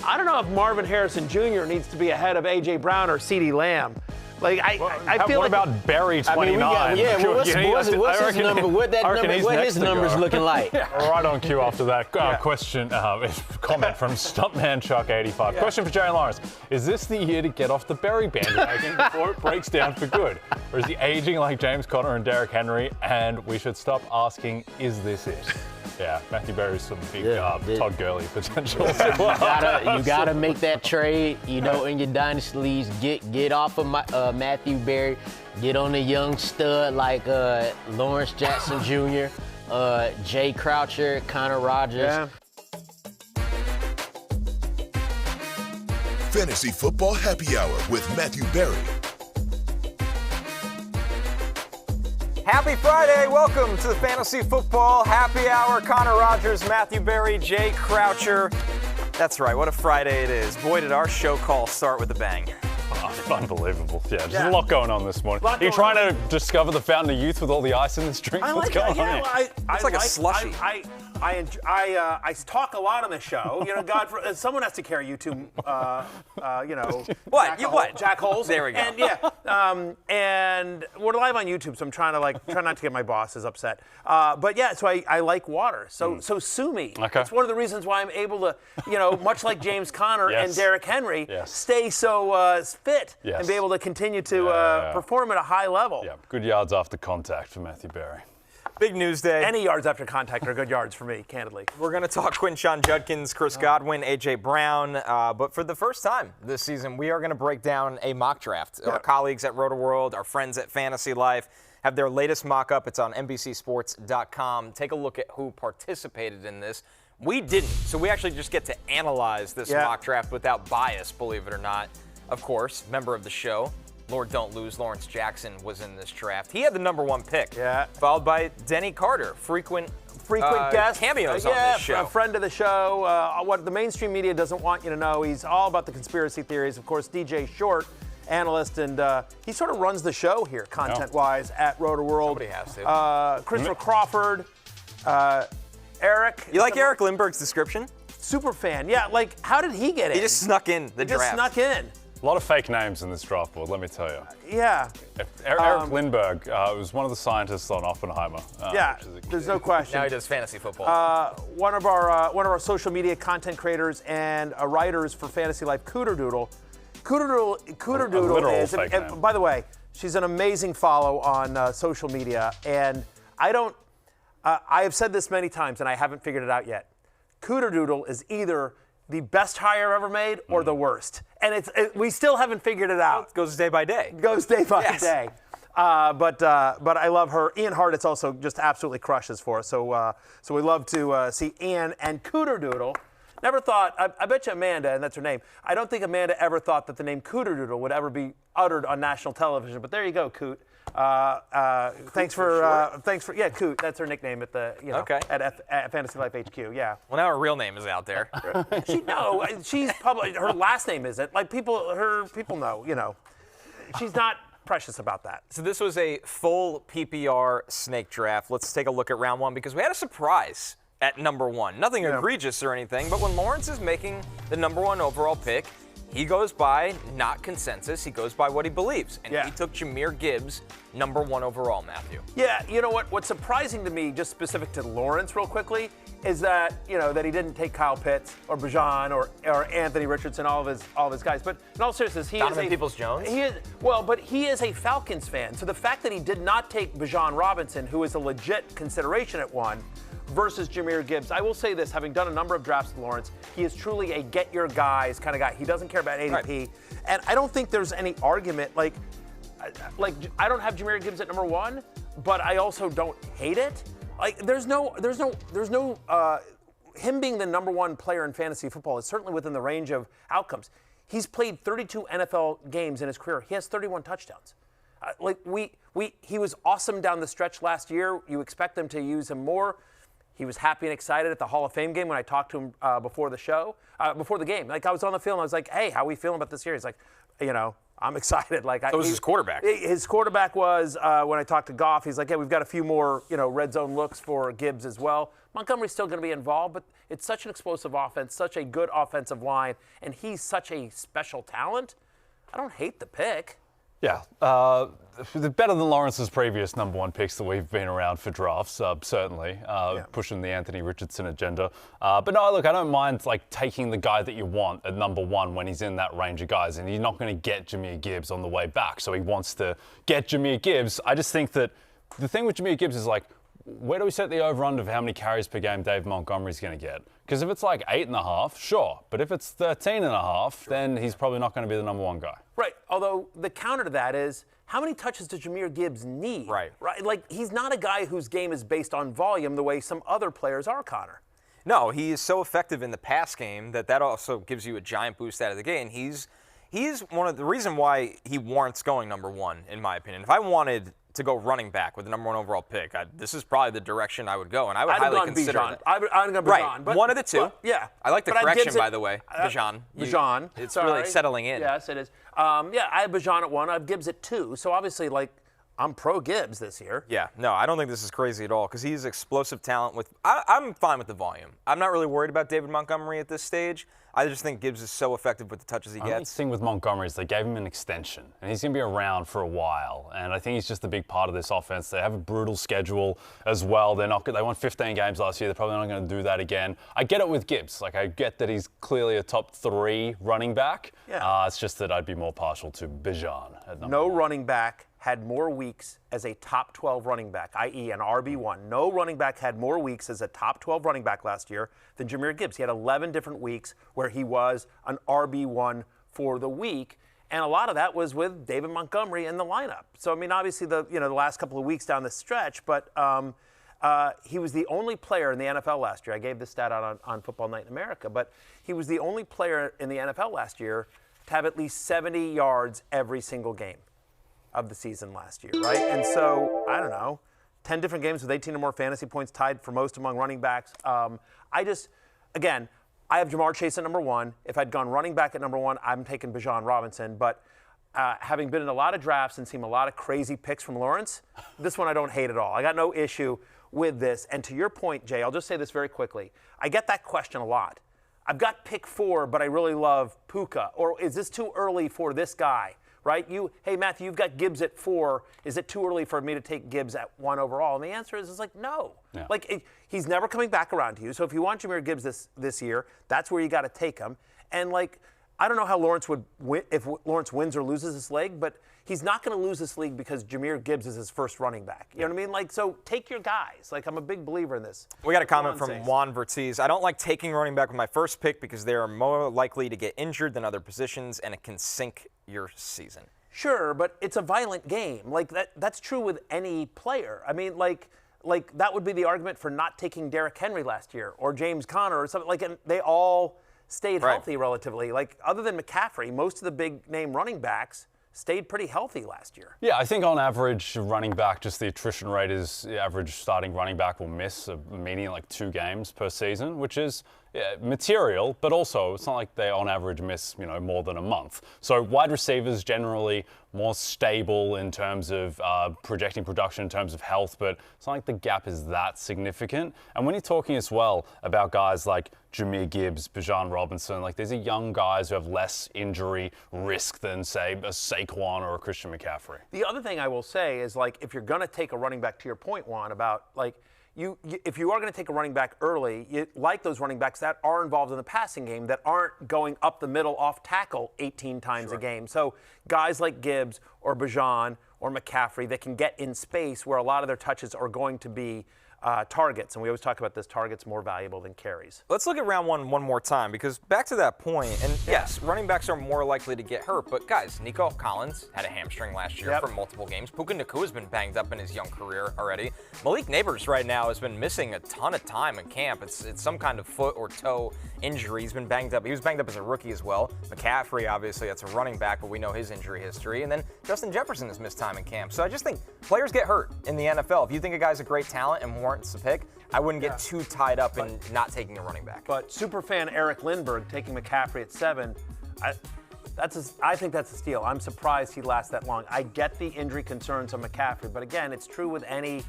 I don't know if Marvin Harrison Jr. needs to be ahead of A.J. Brown or CeeDee Lamb. Like, I feel what like... What about Barry 29? What's his number? What his numbers looking like? Right on cue after that question, comment from Stuntman Chuck 85. Question for Jay Lawrence. Is this the year to get off the Barry bandwagon before it breaks down for good? Or is he aging like James Conner and Derrick Henry, and we should stop asking, is this it? Yeah, Matthew Berry's some big Todd Gurley potential. You gotta make that trade, in your dynasty leagues. Get off of Matthew Berry. Get on a young stud like Lawrence Jackson Jr., Jay Croucher, Connor Rogers. Yeah. Fantasy Football Happy Hour with Matthew Berry. Happy Friday. Welcome to the Fantasy Football Happy Hour. Connor Rogers, Matthew Berry, Jay Croucher. That's right. What a Friday it is. Boy, did our show call start with a bang. Unbelievable. Yeah, just a lot going on this morning. Are you trying to discover the fountain of youth with all the ice in this drink? What's going on here? It's like a slushie. I talk a lot on the show. Someone has to carry you two, What? Jack holes. There we go. And and we're live on YouTube, so I'm trying not to get my bosses upset. So I like water. So sue me. Okay. It's one of the reasons why I'm able to, much like James Conner and Derrick Henry, stay so fit and be able to continue to perform at a high level. Yeah, good yards after contact for Matthew Berry. Big news day. Any yards after contact are good yards for me, candidly. We're going to talk Quinshon Judkins, Chris Godwin, A.J. Brown. But for the first time this season, we are going to break down a mock draft. Our colleagues at Rotoworld, our friends at Fantasy Life, have their latest mock-up. It's on NBCSports.com. Take a look at who participated in this. We didn't, so we actually just get to analyze this mock draft without bias, believe it or not. Of course, member of the show, Lord Don't Lose, Lawrence Jackson was in this draft. He had the number one pick, followed by Denny Carter, frequent guest, cameos on this show. A friend of the show. What the mainstream media doesn't want you to know, he's all about the conspiracy theories. Of course, DJ Short, analyst, and he sort of runs the show here, content-wise, at Rotoworld. Somebody has to. Christopher Crawford, Eric. You like Eric Lindbergh's description? Super fan. Yeah, like, how did he get in? He just snuck in the draft. Just snuck in. A lot of fake names in this draft board, let me tell you. Yeah. Eric Lindbergh was one of the scientists on Oppenheimer. There's no question. Now he does fantasy football. One of our social media content creators and writers for Fantasy Life, Cooter Doodle. Cooter Doodle is, and by the way, she's an amazing follow on social media, and I have said this many times, and I haven't figured it out yet. Cooter Doodle is either the best hire ever made or the worst. And we still haven't figured it out. It goes day by day. Goes day by day. But I love her. Ian Hartitz also just absolutely crushes for us. So we love to see Ian and Cooter Doodle. Never thought, I bet you Amanda, and that's her name, I don't think Amanda ever thought that the name Cooter Doodle would ever be uttered on national television. But there you go, Coot. Thanks for Coot. That's her nickname at the at Fantasy Life HQ. Yeah. Well, now her real name is out there. She's public. Her last name isn't. Like people know. She's not precious about that. So this was a full PPR snake draft. Let's take a look at round one because we had a surprise at number one. Nothing egregious or anything, but when Lawrence is making the number one overall pick, he goes by not consensus. He goes by what he believes. And he took Jahmyr Gibbs, number one overall, Matthew. Yeah, you know what? What's surprising to me, just specific to Lawrence real quickly, is that, that he didn't take Kyle Pitts or Bijan or Anthony Richardson, all of his guys. But in all seriousness, Donovan Peoples-Jones? But he is a Falcons fan. So the fact that he did not take Bijan Robinson, who is a legit consideration at one, versus Jahmyr Gibbs. I will say this, having done a number of drafts with Lawrence, he is truly a get-your-guys kind of guy. He doesn't care about ADP. Right. And I don't think there's any argument. Like I don't have Jahmyr Gibbs at number one, but I also don't hate it. Like, there's no him being the number one player in fantasy football is certainly within the range of outcomes. He's played 32 NFL games in his career. He has 31 touchdowns. He was awesome down the stretch last year. You expect them to use him more. He was happy and excited at the Hall of Fame game when I talked to him before the game. Like, I was on the field and I was like, hey, how are we feeling about this year? He's like, I'm excited. Like, So was his quarterback. His quarterback was, when I talked to Goff, he's like, yeah, we've got a few more, red zone looks for Gibbs as well. Montgomery's still going to be involved, but it's such an explosive offense, such a good offensive line, and he's such a special talent. I don't hate the pick. Yeah, better than Lawrence's previous number 1 picks that we've been around for drafts, certainly, pushing the Anthony Richardson agenda. But no, look, I don't mind like taking the guy that you want at number 1 when he's in that range of guys, and you're not going to get Jahmyr Gibbs on the way back, so he wants to get Jahmyr Gibbs. I just think that the thing with Jahmyr Gibbs is like, where do we set the over-under for how many carries per game Dave Montgomery's going to get? Because if it's like 8.5, sure. But if it's 13.5, then he's probably not going to be the number 1 guy. Right. Although the counter to that is, how many touches does Jahmyr Gibbs need? Right. Like, he's not a guy whose game is based on volume the way some other players are, Connor. No, he is so effective in the pass game that also gives you a giant boost out of the gate. And he's one of the reason why he warrants going number 1, in my opinion. If I wanted to go running back with the number 1 overall pick, this is probably the direction I would go, and I would highly consider that. I'd gone Bijan. Right, but, one of the two. But, yeah. I like the But correction, by the way. Bijan. Bijan. It's really settling in. Yes, it is. Yeah, I have Bijan at 1. I have Gibbs at 2. So obviously, like, I'm pro Gibbs this year. Yeah, no, I don't think this is crazy at all because he's explosive talent. I'm fine with the volume. I'm not really worried about David Montgomery at this stage. I just think Gibbs is so effective with the touches he The only gets. thing with Montgomery is they gave him an extension, and he's going to be around for a while. And I think he's just a big part of this offense. They have a brutal schedule as well. They won 15 games last year. They're probably not going to do that again. I get it with Gibbs. Like, I get that he's clearly a top 3 running back. Yeah. It's just that I'd be more partial to Bijan at number No 1. running back had more weeks as a top 12 running back, i.e. an RB1. No running back had more weeks as a top 12 running back last year than Jahmyr Gibbs. He had 11 different weeks where he was an RB1 for the week, and a lot of that was with David Montgomery in the lineup. So, I mean, obviously the last couple of weeks down the stretch, but he was the only player in the NFL last year. I gave this stat out on Football Night in America, but he was the only player in the NFL last year to have at least 70 yards every single game of the season last year, right? And so, I don't know, 10 different games with 18 or more fantasy points, tied for most among running backs. Again, I have Jamar Chase at number 1. If I'd gone running back at number 1, I'm taking Bijan Robinson. But having been in a lot of drafts and seen a lot of crazy picks from Lawrence, this one I don't hate at all. I got no issue with this. And to your point, Jay, I'll just say this very quickly. I get that question a lot. I've got pick 4, but I really love Puka. Or is this too early for this guy? Right? Hey, Matthew, you've got Gibbs at 4. Is it too early for me to take Gibbs at 1 overall? And the answer is like, no. Yeah. Like, he's never coming back around to you. So if you want Jahmyr Gibbs this year, that's where you got to take him. And, like, I don't know how Lawrence would win, if Lawrence wins or loses this league, but he's not going to lose this league because Jahmyr Gibbs is his first running back. You know what I mean? Like, so take your guys. Like, I'm a big believer in this. We got a comment from Juan Vertiz. I don't like taking running back with my first pick because they are more likely to get injured than other positions, and it can sink your season. Sure, but it's a violent game. Like, that's true with any player. I mean, like that would be the argument for not taking Derrick Henry last year or James Conner or something. Like, and they all stayed healthy relatively. Like, other than McCaffrey, most of the big name running backs stayed pretty healthy last year. Yeah, I think on average, running back, just the attrition rate is the average starting running back will miss a median like 2 games per season, which is material, but also it's not like they on average miss, more than a month. So wide receivers generally more stable in terms of projecting production in terms of health, but it's not like the gap is that significant. And when you're talking as well about guys like Jahmyr Gibbs, Bijan Robinson, like these are young guys who have less injury risk than, say, a Saquon or a Christian McCaffrey. The other thing I will say is, like, if you're going to take a running back, to your point, Juan, about, like, if you are going to take a running back early, you like those running backs that are involved in the passing game, that aren't going up the middle off tackle 18 times a game. So guys like Gibbs or Bijan or McCaffrey that can get in space where a lot of their touches are going to be targets. And we always talk about this, targets more valuable than carries. Let's look at round one more time, because back to that point, and yes, running backs are more likely to get hurt, but guys, Nico Collins had a hamstring last year for multiple games. Puka Nacua has been banged up in his young career already. Malik Neighbors right now has been missing a ton of time in camp. It's some kind of foot or toe injury. He's been banged up. He was banged up as a rookie as well. McCaffrey, obviously, that's a running back, but we know his injury history. And then Justin Jefferson has missed time in camp. So I just think players get hurt in the NFL. If you think a guy's a great talent and warrants a pick, I wouldn't get too tied up in not taking a running back. But superfan Eric Lindbergh taking McCaffrey at 7, I think that's a steal. I'm surprised he lasts that long. I get the injury concerns on McCaffrey, but again, it's true with any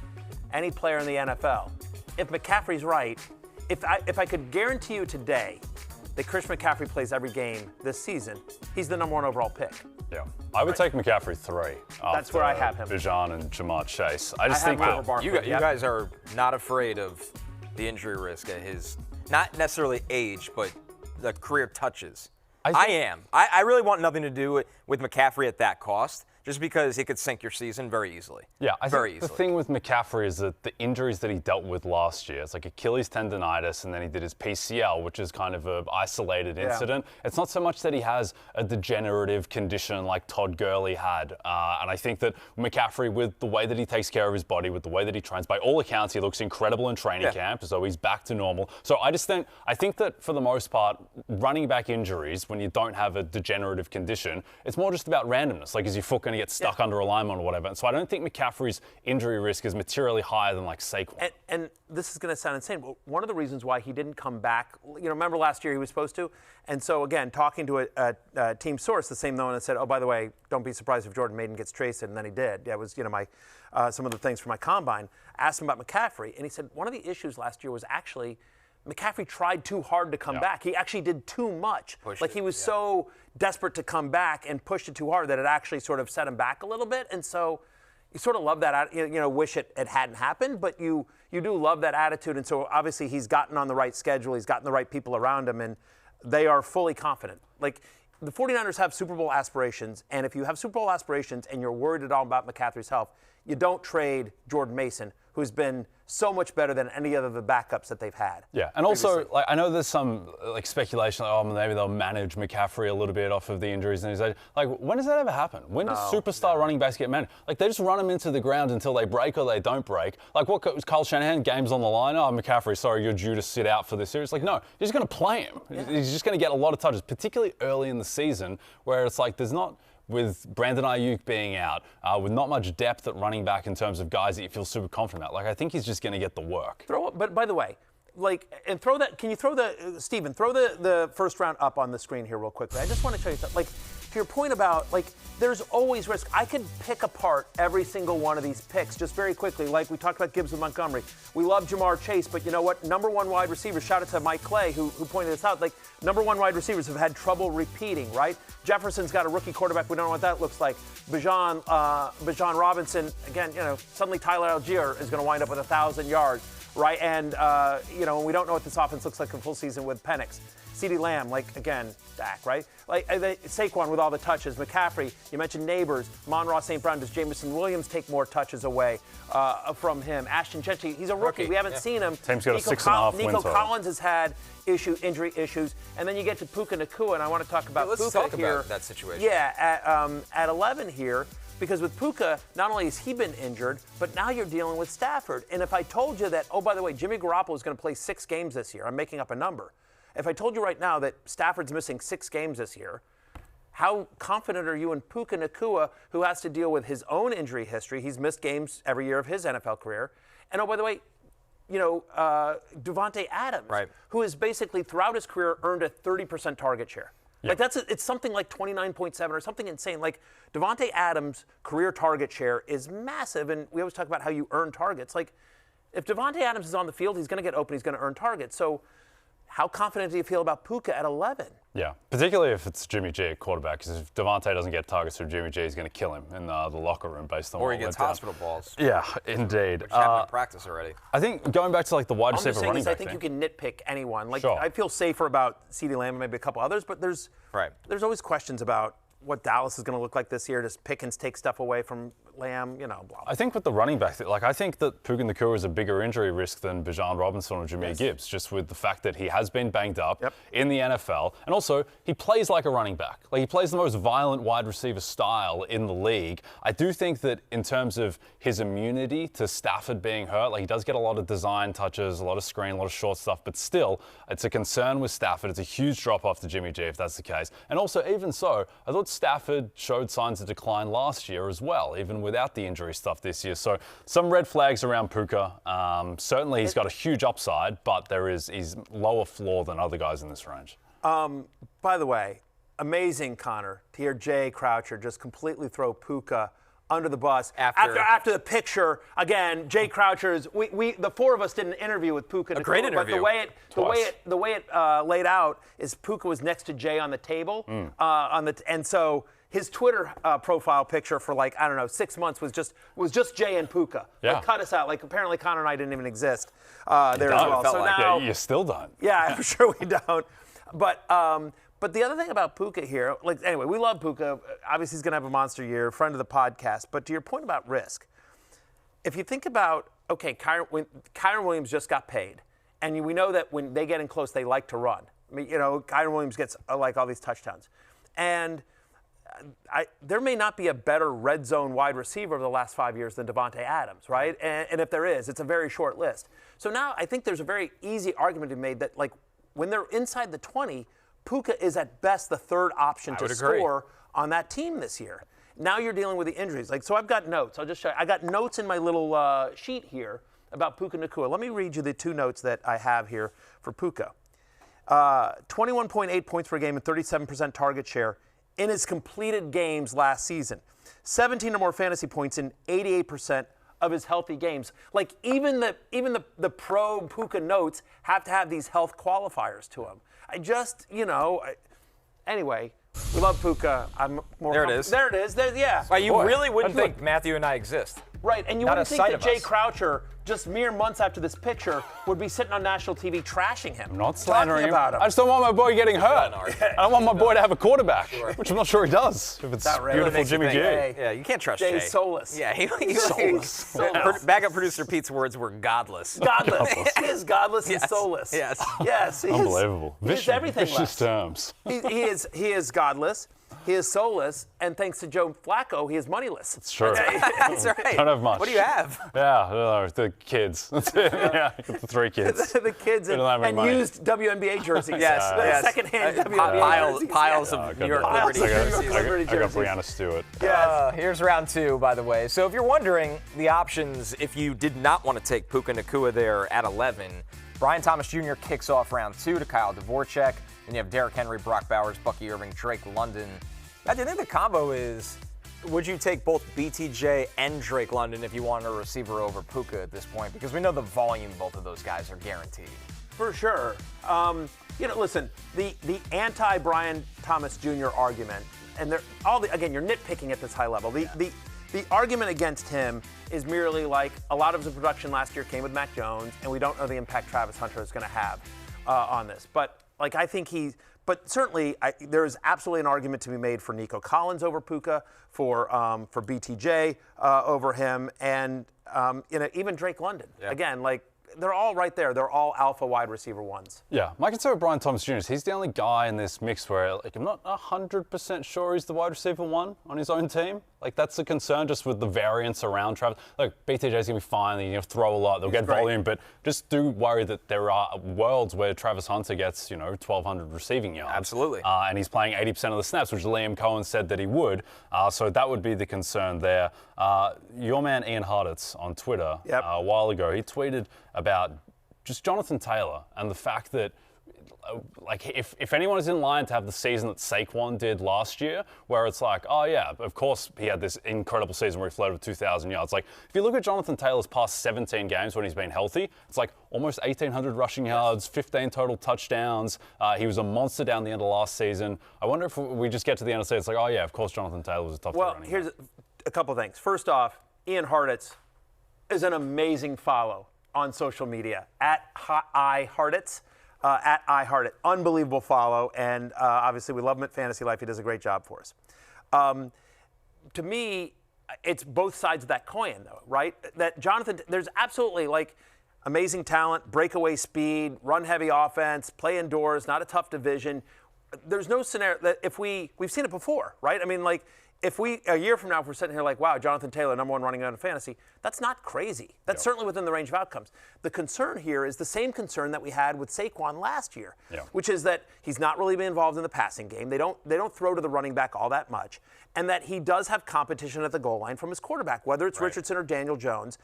player in the NFL. If McCaffrey's right, if I could guarantee you today that Chris McCaffrey plays every game this season, he's the #1 overall pick. Yeah, I would take McCaffrey 3. That's where I have him. Bijan and Ja'Marr Chase. I just think that you guys are not afraid of the injury risk at his, not necessarily age, but the career touches. I am. I really want nothing to do with McCaffrey at that cost, just because it could sink your season very easily. Yeah, I very think easily. The thing with McCaffrey is that the injuries that he dealt with last year, it's like Achilles tendonitis, and then he did his PCL, which is kind of an isolated incident. It's not so much that he has a degenerative condition like Todd Gurley had. And I think that McCaffrey, with the way that he takes care of his body, with the way that he trains, by all accounts, he looks incredible in training camp, so he's back to normal. So I think that for the most part, running back injuries, when you don't have a degenerative condition, it's more just about randomness. Like, is your foot going to get stuck under a lineman or whatever? And so I don't think McCaffrey's injury risk is materially higher than like Saquon. And this is going to sound insane, but one of the reasons why he didn't come back, remember last year he was supposed to? And so again, talking to a team source, the same one that said, oh, by the way, don't be surprised if Jordan Maiden gets traded, and then he did. That was, my some of the things for my combine. Asked him about McCaffrey, and he said one of the issues last year was actually McCaffrey tried too hard to come back. He actually did too much. He was so desperate to come back and pushed it too hard that it actually sort of set him back a little bit. And so you sort of love that, wish it hadn't happened, but you do love that attitude. And so obviously he's gotten on the right schedule. He's gotten the right people around him, and they are fully confident. Like, the 49ers have Super Bowl aspirations, and if you have Super Bowl aspirations and you're worried at all about McCaffrey's health, you don't trade Jordan Mason, who's been so much better than any other of the backups that they've had. Yeah, and also, I know there's some speculation, maybe they'll manage McCaffrey a little bit off of the injuries. And when does that ever happen? When does superstar running backs get managed? They just run them into the ground until they break or they don't break. What was Kyle Shanahan? Game's on the line. Oh, McCaffrey, sorry, you're due to sit out for this series. No, you're just going to play him. Yeah. He's just going to get a lot of touches, particularly early in the season, where it's there's not, with Brandon Ayuk being out, with not much depth at running back in terms of guys that you feel super confident about. I think he's just going to get the work. But by the way, and throw that. Can you throw Steven, throw the first round up on the screen here real quickly. I just want to tell you something. To your point about, there's always risk. I could pick apart every single one of these picks just very quickly. We talked about Gibbs with Montgomery. We love Ja'Marr Chase, but you know what? #1 wide receiver, shout out to Mike Clay, who pointed this out. #1 wide receivers have had trouble repeating, right? Jefferson's got a rookie quarterback. We don't know what that looks like. Bijan Robinson, again, suddenly Tyler Algier is going to wind up with 1,000 yards, right? And, we don't know what this offense looks like in full season with Penix. CeeDee Lamb, again, Dak, right? Saquon with all the touches. McCaffrey, you mentioned Neighbors. Monroe St. Brown. Does Jameson Williams take more touches away from him? Ashton Jeanty, he's a rookie. We haven't seen him. Team's got a 6.5 win total. Nico Collins has had injury issues. And then you get to Puka Nacua, and I want to talk about Puka here. Let's talk about that situation. Yeah, at 11 here. Because with Puka, not only has he been injured, but now you're dealing with Stafford. And if I told you that, oh, by the way, Jimmy Garoppolo is going to play 6 games this year, I'm making up a number. If I told you right now that Stafford's missing 6 games this year, how confident are you in Puka Nacua, who has to deal with his own injury history? He's missed games every year of his NFL career. And oh, by the way, Devontae Adams, who has basically throughout his career earned a 30% target share. Yeah. It's something like 29.7 or something insane. Devontae Adams' career target share is massive, and we always talk about how you earn targets. If Devontae Adams is on the field, he's going to get open, he's going to earn targets. So how confident do you feel about Puka at 11? Yeah, particularly if it's Jimmy G at quarterback, because if Devontae doesn't get targets from Jimmy G, he's going to kill him in the locker room based on or he gets hospital balls. Yeah, indeed. Which happened in practice already. I think going back to the wide receiver running back I think you can nitpick anyone. Sure. I feel safer about CeeDee Lamb and maybe a couple others, but there's always questions about what Dallas is going to look like this year. Does Pickens take stuff away from Lamb? Blah, blah. I think with the running back, I think that Puka Nacua is a bigger injury risk than Bijan Robinson or Jahmyr Gibbs, just with the fact that he has been banged up in the NFL. And also, he plays like a running back. He plays the most violent wide receiver style in the league. I do think that in terms of his immunity to Stafford being hurt, he does get a lot of design touches, a lot of screen, a lot of short stuff, but still, it's a concern with Stafford. It's a huge drop-off to Jimmy G if that's the case. And also, even so, I thought Stafford showed signs of decline last year as well, even without the injury stuff this year. So some red flags around Puka. Certainly he's got a huge upside, but he's lower floor than other guys in this range. By the way, amazing, Connor, to hear Jay Croucher just completely throw Puka under the bus After the picture. Again, Jay Croucher's. The four of us did an interview with Puka. A great interview. But the way it laid out is Puka was next to Jay on the table, and so his Twitter profile picture for 6 months was just Jay and Puka. Yeah. Cut us out. Apparently Connor and I didn't even exist there as well. So now you still don't. Yeah, I'm sure we don't. But the other thing about Puka here, anyway, we love Puka. Obviously, he's going to have a monster year, friend of the podcast. But to your point about risk, if you think about, Kyren Williams just got paid. And we know that when they get in close, they like to run. I mean, Kyren Williams gets, all these touchdowns. And there may not be a better red zone wide receiver over the last 5 years than Devontae Adams, right? And if there is, it's a very short list. So now I think there's a very easy argument to be made that, when they're inside the 20, Puka is at best the third option to score on that team this year. Now you're dealing with the injuries. So I've got notes. I'll just show you. I got notes in my little sheet here about Puka Nacua. Let me read you the two notes that I have here for Puka. 21.8 points per game and 37% target share in his completed games last season. 17 or more fantasy points in 88% of his healthy games. Even the pro Puka notes have to have these health qualifiers to them. Anyway, we love Puka. I'm more. There it is. There it is. Yeah. Well, you really wouldn't think Matthew and I exist. Right, and you Not wouldn't a think sight that of Jay us. Croucher, just mere months after this picture, would be sitting on national TV trashing him. I'm not slandering him. About him. I just don't want my boy getting hurt. I don't want my boy to have a quarterback, which I'm not sure he does. If it's That really beautiful makes you Jimmy G. think, Yeah, you can't trust Jay's Jay. soulless. Yeah, he's Soulless. Backup producer Pete's words were godless. Godless. He is godless and soulless. Yes. Yes. He Unbelievable. He is everything Vicious less. terms. He is godless. He is soulless, and thanks to Joe Flacco, he is moneyless. It's true. That's right. Don't have much. What do you have? Yeah, the kids. That's it. Yeah, the three kids. The kids They don't have any and money. used WNBA jerseys. Yes, The yes. secondhand WNBA jerseys. Piles I of got New York that. Liberty Piles of jerseys. New York Liberty I got jerseys. Brianna Stewart. Yes. Here's round two, by the way. So if you're wondering, the options, if you did not want to take Puka Nacua there at 11, Brian Thomas Jr. kicks off round two to Kyle Dvorchak. Then you have Derrick Henry, Brock Bowers, Bucky Irving, Drake London. Now, do you think the combo is, would you take both BTJ and Drake London if you wanted a receiver over Puka at this point? Because we know the volume both of those guys are guaranteed. For sure. Listen, the anti-Brian Thomas Jr. argument, and again, you're nitpicking at this high level. The argument against him is merely a lot of his production last year came with Mac Jones, and we don't know the impact Travis Hunter is going to have on this. But I think but certainly there is absolutely an argument to be made for Nico Collins over Puka, for BTJ over him, and even Drake London. Yeah. Again, they're all right there. They're all alpha wide receiver ones. Yeah, my concern with Brian Thomas Jr. is he's the only guy in this mix where I'm not 100% sure he's the wide receiver one on his own team. That's a concern just with the variance around Travis. BTJ's going to be fine. He'll throw a lot. They'll get volume. But just do worry that there are worlds where Travis Hunter gets, 1,200 receiving yards. Absolutely. And he's playing 80% of the snaps, which Liam Cohen said that he would. So that would be the concern there. Your man Ian Harditz on Twitter a while ago, he tweeted about just Jonathan Taylor and the fact that if anyone is in line to have the season that Saquon did last year, where it's of course he had this incredible season where he flirted with 2,000 yards. If you look at Jonathan Taylor's past 17 games when he's been healthy, it's almost 1,800 rushing yards, 15 total touchdowns. He was a monster down the end of last season. I wonder if we just get to the end and say of course Jonathan Taylor was a tough running. Here's a couple things. First off, Ian Harditz is an amazing follow on social media at iHarditz. At iHeartIt. Unbelievable follow, and obviously we love him at Fantasy Life. He does a great job for us. To me, it's both sides of that coin, though, right? That Jonathan, there's absolutely amazing talent, breakaway speed, run-heavy offense, play indoors, not a tough division. There's no scenario that we've seen it before, right? I mean, if a year from now, if we're sitting here wow, Jonathan Taylor, number one running out in fantasy, that's not crazy. That's certainly within the range of outcomes. The concern here is the same concern that we had with Saquon last year, which is that he's not really been involved in the passing game. They don't throw to the running back all that much, and that he does have competition at the goal line from his quarterback, whether it's Richardson or Daniel Jones.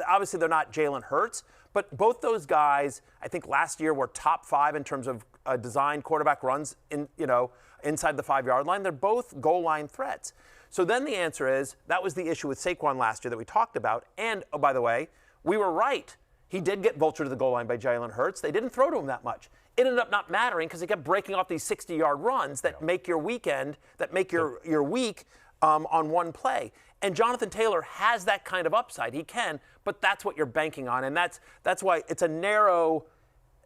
Obviously they're not Jalen Hurts, but both those guys, I think last year were top 5 in terms of designed quarterback runs inside the 5-yard line. They're both goal line threats. So then the answer is that was the issue with Saquon last year that we talked about. And, oh, by the way, we were right. He did get vultured to the goal line by Jalen Hurts. They didn't throw to him that much. It ended up not mattering because he kept breaking off these 60-yard runs that make your weekend, that make your week on one play. And Jonathan Taylor has that kind of upside. He can, but that's what you're banking on, and that's why it's a narrow.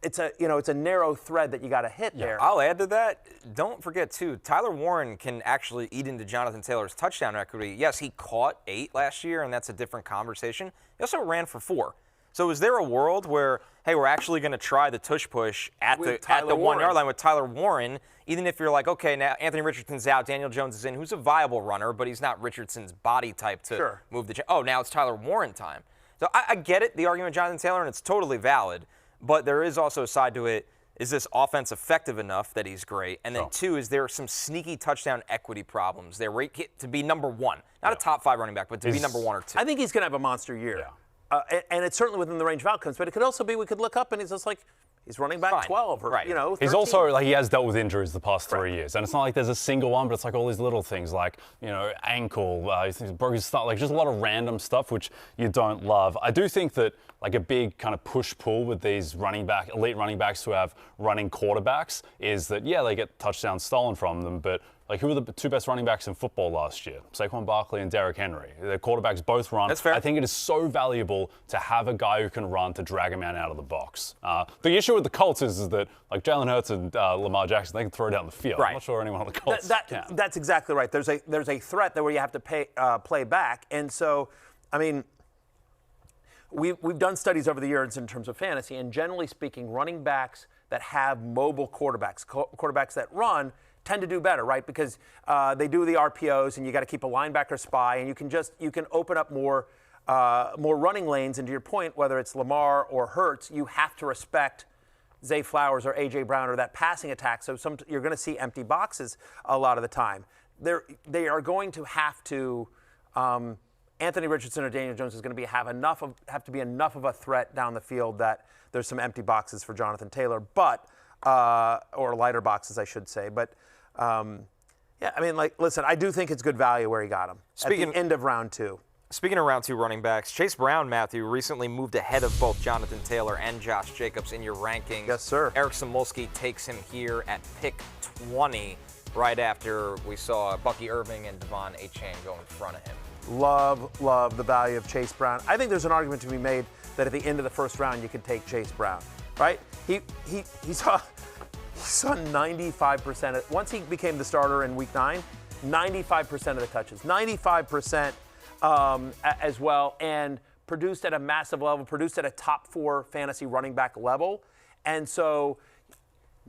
It's a narrow thread that you got to hit there. I'll add to that. Don't forget, too, Tyler Warren can actually eat into Jonathan Taylor's touchdown equity. Yes, he caught 8 last year, and that's a different conversation. He also ran for 4. So is there a world where, hey, we're actually going to try the tush push at the 1-yard line with Tyler Warren, even if you're like, okay, now Anthony Richardson's out, Daniel Jones is in, who's a viable runner, but he's not Richardson's body type to move the Oh, now it's Tyler Warren time. So I get it, the argument with Jonathan Taylor, and it's totally valid. But there is also a side to it. Is this offense effective enough that he's great? And then, 2, is there some sneaky touchdown equity problems? They're to be number 1. Not a top 5 running back, but to be number 1 or 2. I think he's going to have a monster year. Yeah. And it's certainly within the range of outcomes. But it could also be we could look up and he's just like, he's running back 12 or, 13. He's also, he has dealt with injuries the past 3 years. And it's not like there's a single one, but it's like all these little things like, ankle, broke his thumb, like just a lot of random stuff, which you don't love. I do think that like a big kind of push-pull with these elite running backs who have running quarterbacks is that, they get touchdowns stolen from them, but like who were the 2 best running backs in football last year? Saquon Barkley and Derrick Henry. Their quarterbacks both run. That's fair. I think it is so valuable to have a guy who can run to drag a man out of the box. The issue with the Colts is that like Jalen Hurts and Lamar Jackson, they can throw down the field. Right. I'm not sure anyone on the Colts can. That's exactly right. There's a threat there where you have to play back. And so, I mean, we've done studies over the years in terms of fantasy, and generally speaking, running backs that have mobile quarterbacks that run, tend to do better, right? Because they do the RPOs, and you got to keep a linebacker spy, and you can open up more running lanes. And to your point, whether it's Lamar or Hurts, you have to respect Zay Flowers or A.J. Brown or that passing attack. So you're going to see empty boxes a lot of the time. They are going to have to. Anthony Richardson or Daniel Jones is going to have to be enough of a threat down the field that there's some empty boxes for Jonathan Taylor, or lighter boxes, I should say. But I mean, listen, I do think it's good value where he got him at the end of round 2. Speaking of round 2 running backs, Chase Brown, Matthew, recently moved ahead of both Jonathan Taylor and Josh Jacobs in your rankings. Yes, sir. Eric Samulski takes him here at pick 20, right after we saw Bucky Irving and Devon Achane go in front of him. Love the value of Chase Brown. I think there's an argument to be made that at the end of the first round you could take Chase Brown, right? He saw 95%. Once he became the starter in Week 9, 95% of the touches, 95% as well, and produced at a massive level, produced at a top 4 fantasy running back level, and so.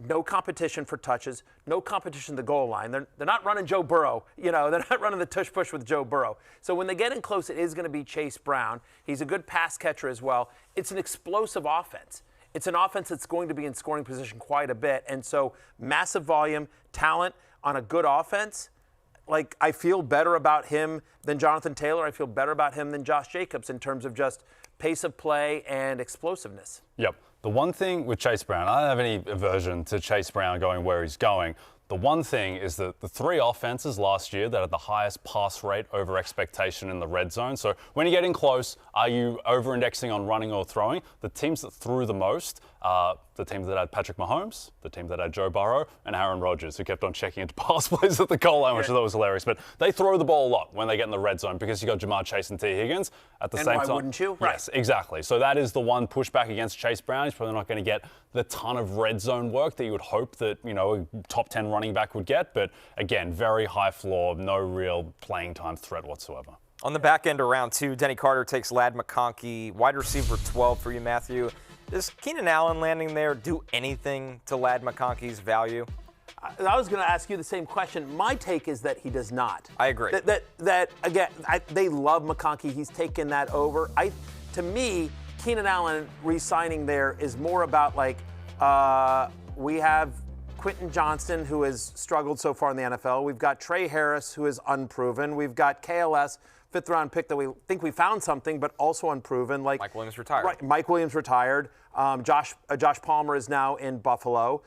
No competition for touches, no competition at the goal line. They're not running Joe Burrow. They're not running the tush push with Joe Burrow. So when they get in close, it is going to be Chase Brown. He's a good pass catcher as well. It's an explosive offense. It's an offense that's going to be in scoring position quite a bit. And so massive volume, talent on a good offense. Like, I feel better about him than Jonathan Taylor. I feel better about him than Josh Jacobs in terms of just pace of play and explosiveness. Yep. The one thing with Chase Brown, I don't have any aversion to Chase Brown going where he's going. The one thing is that the 3 offenses last year that had the highest pass rate over expectation in the red zone. So when you get in close, are you over-indexing on running or throwing? The teams that threw the most the teams that had Patrick Mahomes, the team that had Joe Burrow, and Aaron Rodgers, who kept on checking into pass plays at the goal line, which I thought was hilarious. But they throw the ball a lot when they get in the red zone because you got Ja'Marr Chase and T. Higgins at the same time. And why wouldn't you? Right. Yes, exactly. So that is the one pushback against Chase Brown. He's probably not going to get the ton of red zone work that you would hope that, a top 10 running back would get. But again, very high floor, no real playing time threat whatsoever. On the back end of round 2, Denny Carter takes Ladd McConkey, wide receiver 12 for you, Matthew. Does Keenan Allen landing there do anything to Ladd McConkey's value? I was going to ask you the same question. My take is that he does not. I agree. That again, they love McConkey. He's taken that over. To me, Keenan Allen re-signing there is more about we have Quinton Johnston, who has struggled so far in the NFL. We've got Trey Harris, who is unproven. We've got KLS, 5th-round pick that we think we found something, but also unproven. Mike Williams retired. Right, Mike Williams retired. Josh Palmer is now in Buffalo.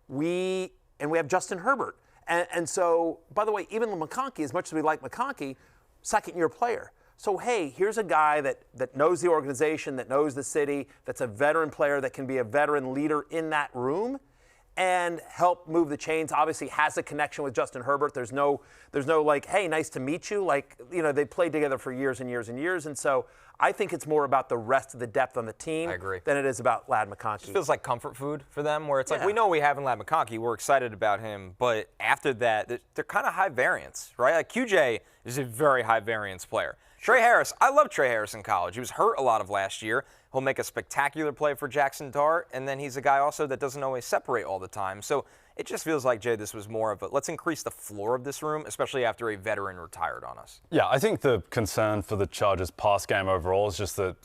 we have Justin Herbert. And so, by the way, even McConkey, as much as we like McConkey, second-year player. So, hey, here's a guy that knows the organization, that knows the city, that's a veteran player that can be a veteran leader in that room and help move the chains. Obviously has a connection with Justin Herbert. There's no like, hey, nice to meet you. Like, they played together for years and years and years. And so I think it's more about the rest of the depth on the team than it is about Ladd McConkey. It feels like comfort food for them, where it's like, we know we have in Ladd McConkey. We're excited about him. But after that, they're kind of high variance, right? Like QJ is a very high variance player. Trey Harris, I love Trey Harris in college. He was hurt a lot of last year. He'll make a spectacular play for Jackson Dart, and then he's a guy also that doesn't always separate all the time. So it just feels like, Jay, this was more of a let's increase the floor of this room, especially after a veteran retired on us. Yeah, I think the concern for the Chargers' pass game overall is just that,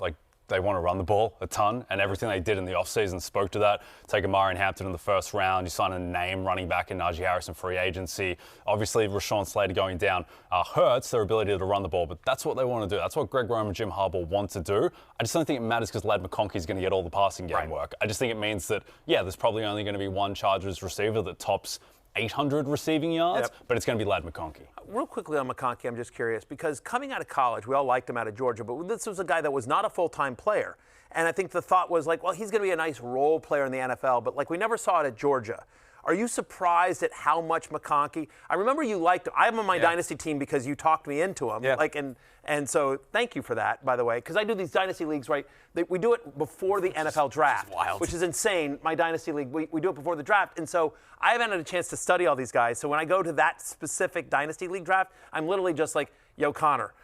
they want to run the ball a ton, and everything they did in the offseason spoke to that. Take Amari Hampton in the first round. You sign a name running back in Najee Harris in free agency. Obviously, Rashawn Slater going down hurts their ability to run the ball, but that's what they want to do. That's what Greg Roman and Jim Harbaugh want to do. I just don't think it matters because Ladd McConkey is going to get all the passing game work. I just think it means that, there's probably only going to be one Chargers receiver that tops 800 receiving yards, but it's going to be Ladd McConkey. Real quickly on McConkey, I'm just curious, because coming out of college, we all liked him out of Georgia, but this was a guy that was not a full-time player. And I think the thought was like, well, he's going to be a nice role player in the NFL, but we never saw it at Georgia. Are you surprised at how much McConkey? I remember you liked him. I have him on my dynasty team because you talked me into him. And so thank you for that, by the way, because I do these dynasty leagues, right? We do it before the NFL draft, which is insane. My dynasty league, we do it before the draft. And so I haven't had a chance to study all these guys. So when I go to that specific dynasty league draft, I'm literally just like, yo, Connor.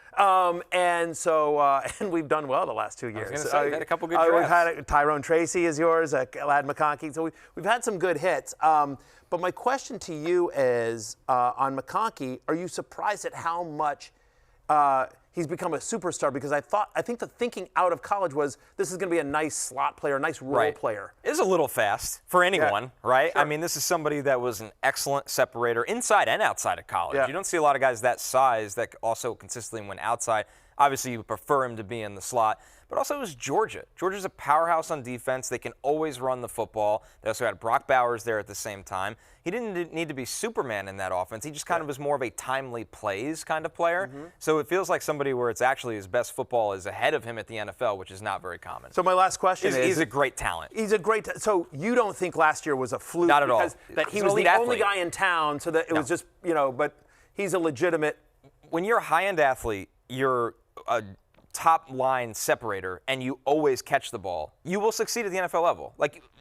And we've done well the last 2 years. I was going to say, we've had a couple good drafts. We've had Tyrone Tracy is yours, Ladd McConkey. So we've had some good hits. But my question to you is, on McConkey, are you surprised at how much he's become a superstar? Because I think the thinking out of college was this is going to be a nice slot player, a nice role player. It is a little fast for anyone, right? Sure. I mean, this is somebody that was an excellent separator inside and outside of college. You don't see a lot of guys that size that also consistently went outside. Obviously, you prefer him to be in the slot. But also it was Georgia. Georgia's a powerhouse on defense. They can always run the football. They also had Brock Bowers there at the same time. He didn't need to be Superman in that offense. He just kind of was more of a timely plays kind of player. So it feels like somebody where it's actually his best football is ahead of him at the NFL, which is not very common. So my last question is... He's a great talent. So you don't think last year was a fluke? Not at all. That he was the only guy in town, so that it was just, but he's a legitimate... When you're a high-end athlete, you're a top-line separator, and you always catch the ball, you will succeed at the NFL level.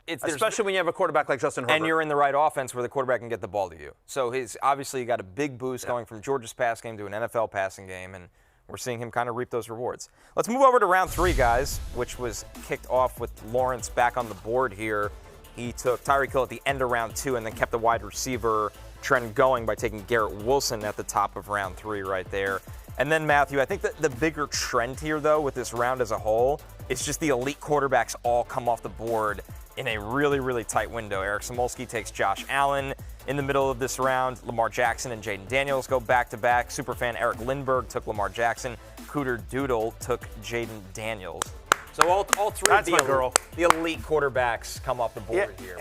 Especially when you have a quarterback like Justin Herbert. And you're in the right offense where the quarterback can get the ball to you. So he's obviously got a big boost going from Georgia's pass game to an NFL passing game, and we're seeing him kind of reap those rewards. Let's move over to round 3, guys, which was kicked off with Lawrence back on the board here. He took Tyreek Hill at the end of round 2 and then kept the wide receiver trend going by taking Garrett Wilson at the top of round 3 right there. And then, Matthew, I think that the bigger trend here, though, with this round as a whole, is just the elite quarterbacks all come off the board in a really, really tight window. Eric Samolsky takes Josh Allen in the middle of this round. Lamar Jackson and Jayden Daniels go back-to-back. Superfan Eric Lindbergh took Lamar Jackson. Cooter Doodle took Jayden Daniels. So all three of the elite quarterbacks come off the board here.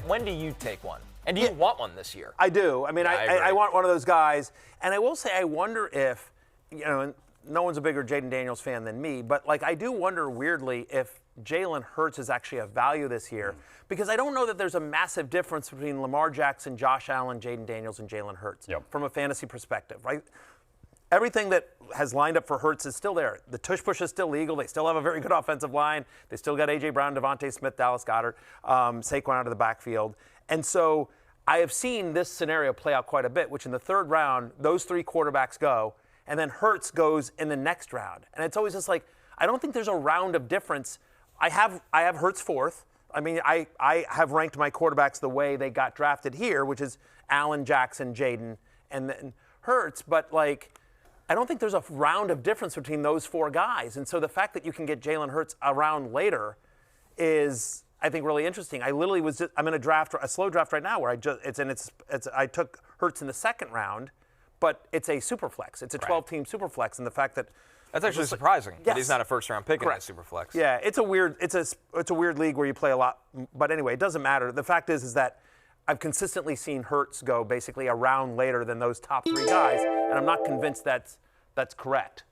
When do you take one? And do you want one this year? I do. I mean, I want one of those guys. And I will say, I wonder if, and no one's a bigger Jayden Daniels fan than me, but I do wonder weirdly if Jalen Hurts is actually a value this year, because I don't know that there's a massive difference between Lamar Jackson, Josh Allen, Jayden Daniels, and Jalen Hurts from a fantasy perspective, right? Everything that has lined up for Hurts is still there. The tush push is still legal. They still have a very good offensive line. They still got A.J. Brown, Devontae Smith, Dallas Goedert, Saquon out of the backfield. And so I have seen this scenario play out quite a bit, which in the third round, those 3 quarterbacks go, and then Hurts goes in the next round. And it's always just I don't think there's a round of difference. I have Hurts 4th. I mean, I have ranked my quarterbacks the way they got drafted here, which is Allen, Jackson, Jayden, and then Hurts. But, I don't think there's a round of difference between those 4 guys. And so the fact that you can get Jalen Hurts a round later is, I think, really interesting. I literally I'm in a slow draft right now where I took Hurts in the second round, but it's a super flex. It's a 12-team super flex. And the fact that That's actually surprising that he's Yes. not a first-round pick Correct. in that Superflex. Yeah, it's a weird league where you play a lot. But anyway, it doesn't matter. The fact is that I've consistently seen Hurts go basically a round later than those top 3 guys, and I'm not convinced that's correct.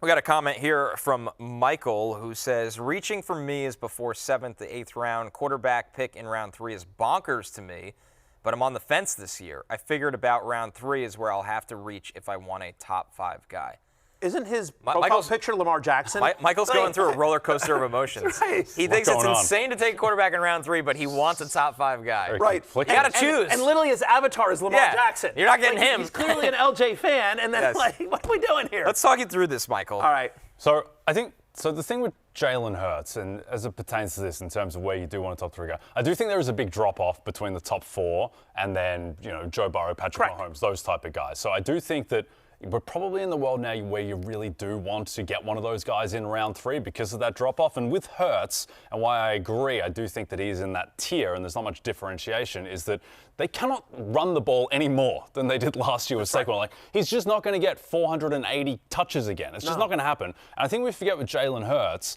We got a comment here from Michael who says, reaching for me is before 7th to 8th round. Quarterback pick in round 3 is bonkers to me, but I'm on the fence this year. I figured about round 3 is where I'll have to reach if I want a top 5 guy. Isn't his profile Michael's- picture Lamar Jackson? Michael's going through a roller coaster of emotions. Right. He thinks it's going on? insane to take a quarterback in round 3, but he wants a top 5 guy. Right. Flicky. You got to choose. And literally his avatar is Lamar Yeah. Jackson. You're not getting him. He's clearly an LJ fan, and then Yes. what are we doing here? Let's talk you through this, Michael. All right. So I think the thing with Jalen Hurts, and as it pertains to this in terms of where you do want a top 3 guy, I do think there is a big drop off between the top 4 and then Joe Burrow, Patrick Correct. Mahomes, those type of guys. So I do think that we're probably in the world now where you really do want to get one of those guys in round 3 because of that drop off. And with Hurts, and why I agree, I do think that he's in that tier and there's not much differentiation, is that they cannot run the ball any more than they did last year with Saquon. Like, he's just not going to get 480 touches again. It's just not going to happen. And I think we forget with Jalen Hurts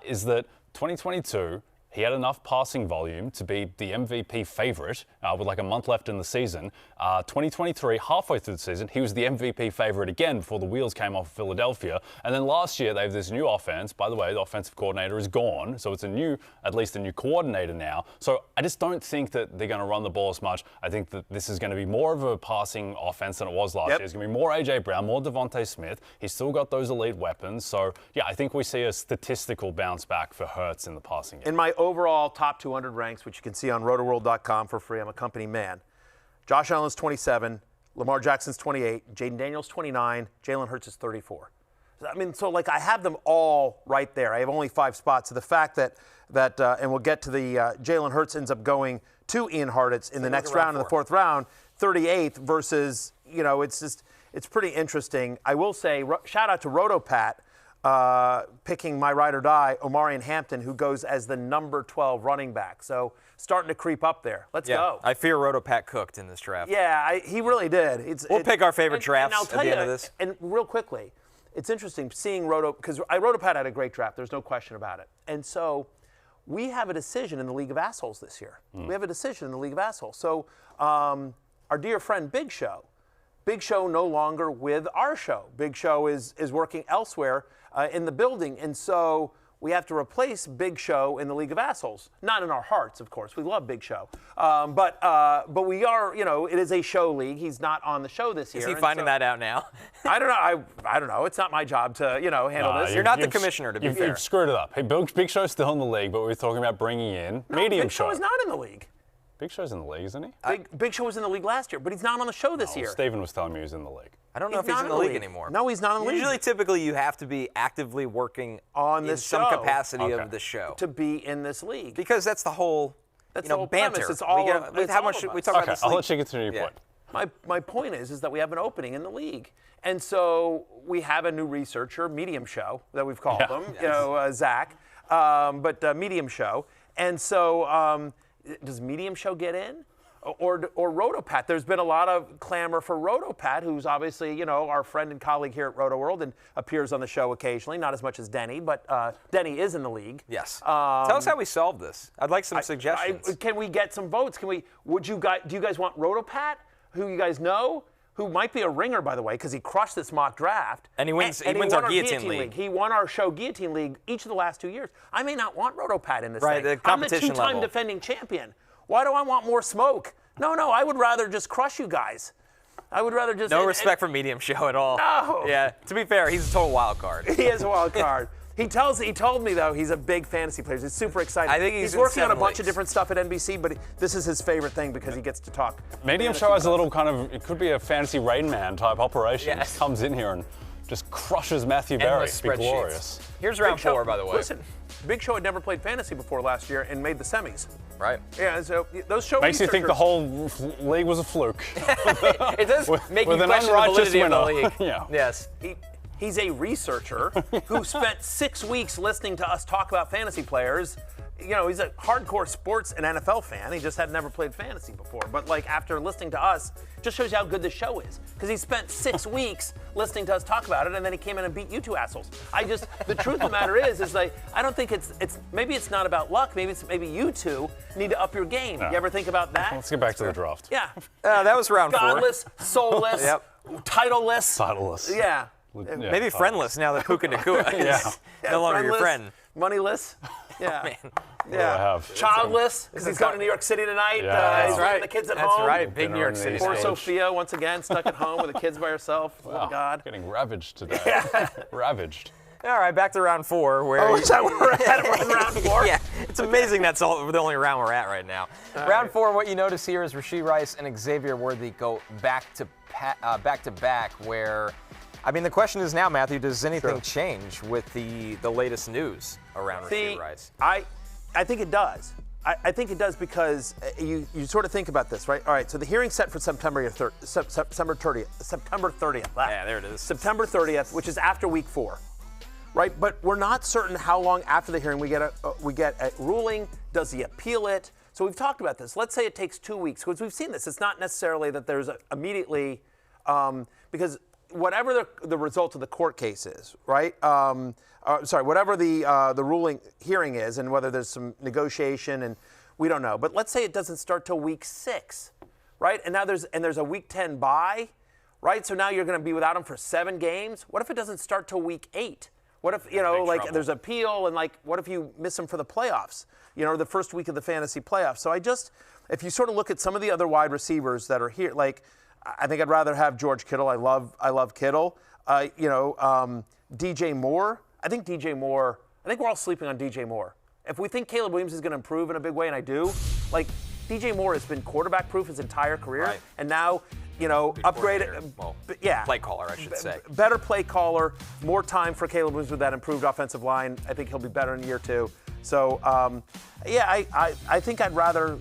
is that 2022, he had enough passing volume to be the MVP favorite with like a month left in the season. 2023, halfway through the season, he was the MVP favorite again before the wheels came off of Philadelphia. And then last year, they have this new offense. By the way, the offensive coordinator is gone. So it's at least a new coordinator now. So I just don't think that they're going to run the ball as much. I think that this is going to be more of a passing offense than it was last year. It's going to be more A.J. Brown, more Devontae Smith. He's still got those elite weapons. So, yeah, I think we see a statistical bounce back for Hurts in the passing game. In my overall top 200 ranks, which you can see on rotoworld.com for free, I'm a company man. Josh Allen's 27, Lamar Jackson's 28, Jayden Daniels 29, Jalen Hurts is 34. I mean, so like I have them all right there. I have only 5 spots. So the fact that and we'll get to the Jalen Hurts ends up going to Ian Hartitz in the next round, in the 4th round, 38th versus, it's pretty interesting. I will say, shout out to RotoPat, picking my ride or die, Omarion Hampton, who goes as the number 12 running back. So starting to creep up there. Let's go. I fear Rotopat cooked in this draft. Yeah, he really did. We'll pick our favorite drafts I'll tell at the you, end of this. And real quickly, it's interesting seeing because RotoPat had a great draft. There's no question about it. And so we have a decision in the League of Assholes this year. We have a decision in the League of Assholes. So our dear friend Big Show no longer with our show. Big Show is working elsewhere in the building. And so we have to replace Big Show in the League of Assholes. Not in our hearts, of course. We love Big Show. But we are, it is a show league. He's not on the show this year. Is he finding that out now? I don't know. I don't know. It's not my job to, handle this. You're not the commissioner, to be fair. You've screwed it up. Hey, Big Show's still in the league, but we're talking about bringing in Medium Big Show is not in the league. Big Show's in the league, isn't he? Big Show was in the league last year, but he's not on the show this year. Stephen was telling me he was in the league. I don't know if he's in the league anymore. No, he's not in the league. Usually, typically, you have to be actively working on this some show. capacity of the show to be in this league. Because that's the whole, the whole banter. premise. It's all how much we talk about this I'll league. let you continue your point. My point is that we have an opening in the league. And so we have a new researcher, Medium Show, that we've called him, Zach, but Medium Show. And so does Medium Show get in? Or RotoPat. There's been a lot of clamor for RotoPat, who's obviously, our friend and colleague here at Rotoworld and appears on the show occasionally, not as much as Denny, but Denny is in the league. Yes. Tell us how we solve this. I'd like some suggestions. Can we get some votes? Do you guys want RotoPat, who you guys know, who might be a ringer, by the way, because he crushed this mock draft. And he wins our Guillotine League. He won our show Guillotine League each of the last 2 years. I may not want RotoPat in this thing. The competition I'm the 2-time level. defending champion. Why do I want more smoke? No, I would rather just crush you guys. I would rather just... No respect for Medium Show at all. No. Yeah, to be fair, he's a total wild card. He is a wild card. He told me, though, he's a big fantasy player. He's super excited. I think he's working on a bunch leagues. of different stuff at NBC, but this is his favorite thing because he gets to talk. Medium Show has a little it could be a fantasy Rain Man type operation. Yes. Just comes in here and just crushes Matthew Berry. Endless It'd be spreadsheets. glorious. Here's round 4, by the way. Listen, Big Show had never played fantasy before last year and made the semis. Right. Yeah, so those show Makes you think the whole league was a fluke. It does make you with an question the unrighteous validity of the winner. league. Yeah. Yes. He's a researcher who spent 6 weeks listening to us talk about fantasy players he's a hardcore sports and NFL fan. He just had never played fantasy before. But like after listening to us, it just shows you how good the show is. Because he spent 6 weeks listening to us talk about it, and then he came in and beat you two assholes. The truth of the matter is like I don't think it's maybe it's not about luck. Maybe you two need to up your game. You ever think about that? Let's get back to the draft. Yeah. That was round 4. Godless, soulless, titleless. Titleless. Yeah. Maybe friendless now that Puka Nacua is no longer your friend. Moneyless. Yeah. Man. Yeah. I have? Childless, because he's going to New York City tonight. Yeah. He's That's right. leaving the kids at That's home. right. Big New York City. Poor stage. Sophia, once again, stuck at home with the kids by herself. Wow. Oh, God. Getting ravaged today. Ravaged. All right, back to round 4. Where Is that where we're at? We're in round 4? Yeah, it's amazing that's the only round we're at right now. Round 4, what you notice here is Rashee Rice and Xavier Worthy go back to back. Where, I mean, the question is now, Matthew, does anything change with the latest news around Rashee Rice? I think it does. I think it does because you sort of think about this, right? All right, so the hearing's set for September 30th. Yeah, there it is. September 30th, which is after week 4. Right, but we're not certain how long after the hearing we get a ruling. Does he appeal it? So we've talked about this. Let's say it takes 2 weeks, because we've seen this. It's not necessarily that there's immediately, because whatever the result of the court case is, right? Whatever the ruling hearing is, and whether there's some negotiation, and we don't know. But let's say it doesn't start till week 6, right? And now there's a week 10 bye, right? So now you're going to be without him for 7 games. What if it doesn't start till week 8? What if, there's appeal, and what if you miss him for the playoffs, the first week of the fantasy playoffs? So if you sort of look at some of the other wide receivers that are here, I think I'd rather have George Kittle. I love Kittle. DJ Moore. I think we're all sleeping on DJ Moore. If we think Caleb Williams is going to improve in a big way, and I do, DJ Moore has been quarterback proof his entire career, right. And now, upgraded. Play caller, I should say. Better play caller, more time for Caleb Williams with that improved offensive line. I think he'll be better in year 2. So, I think I'd rather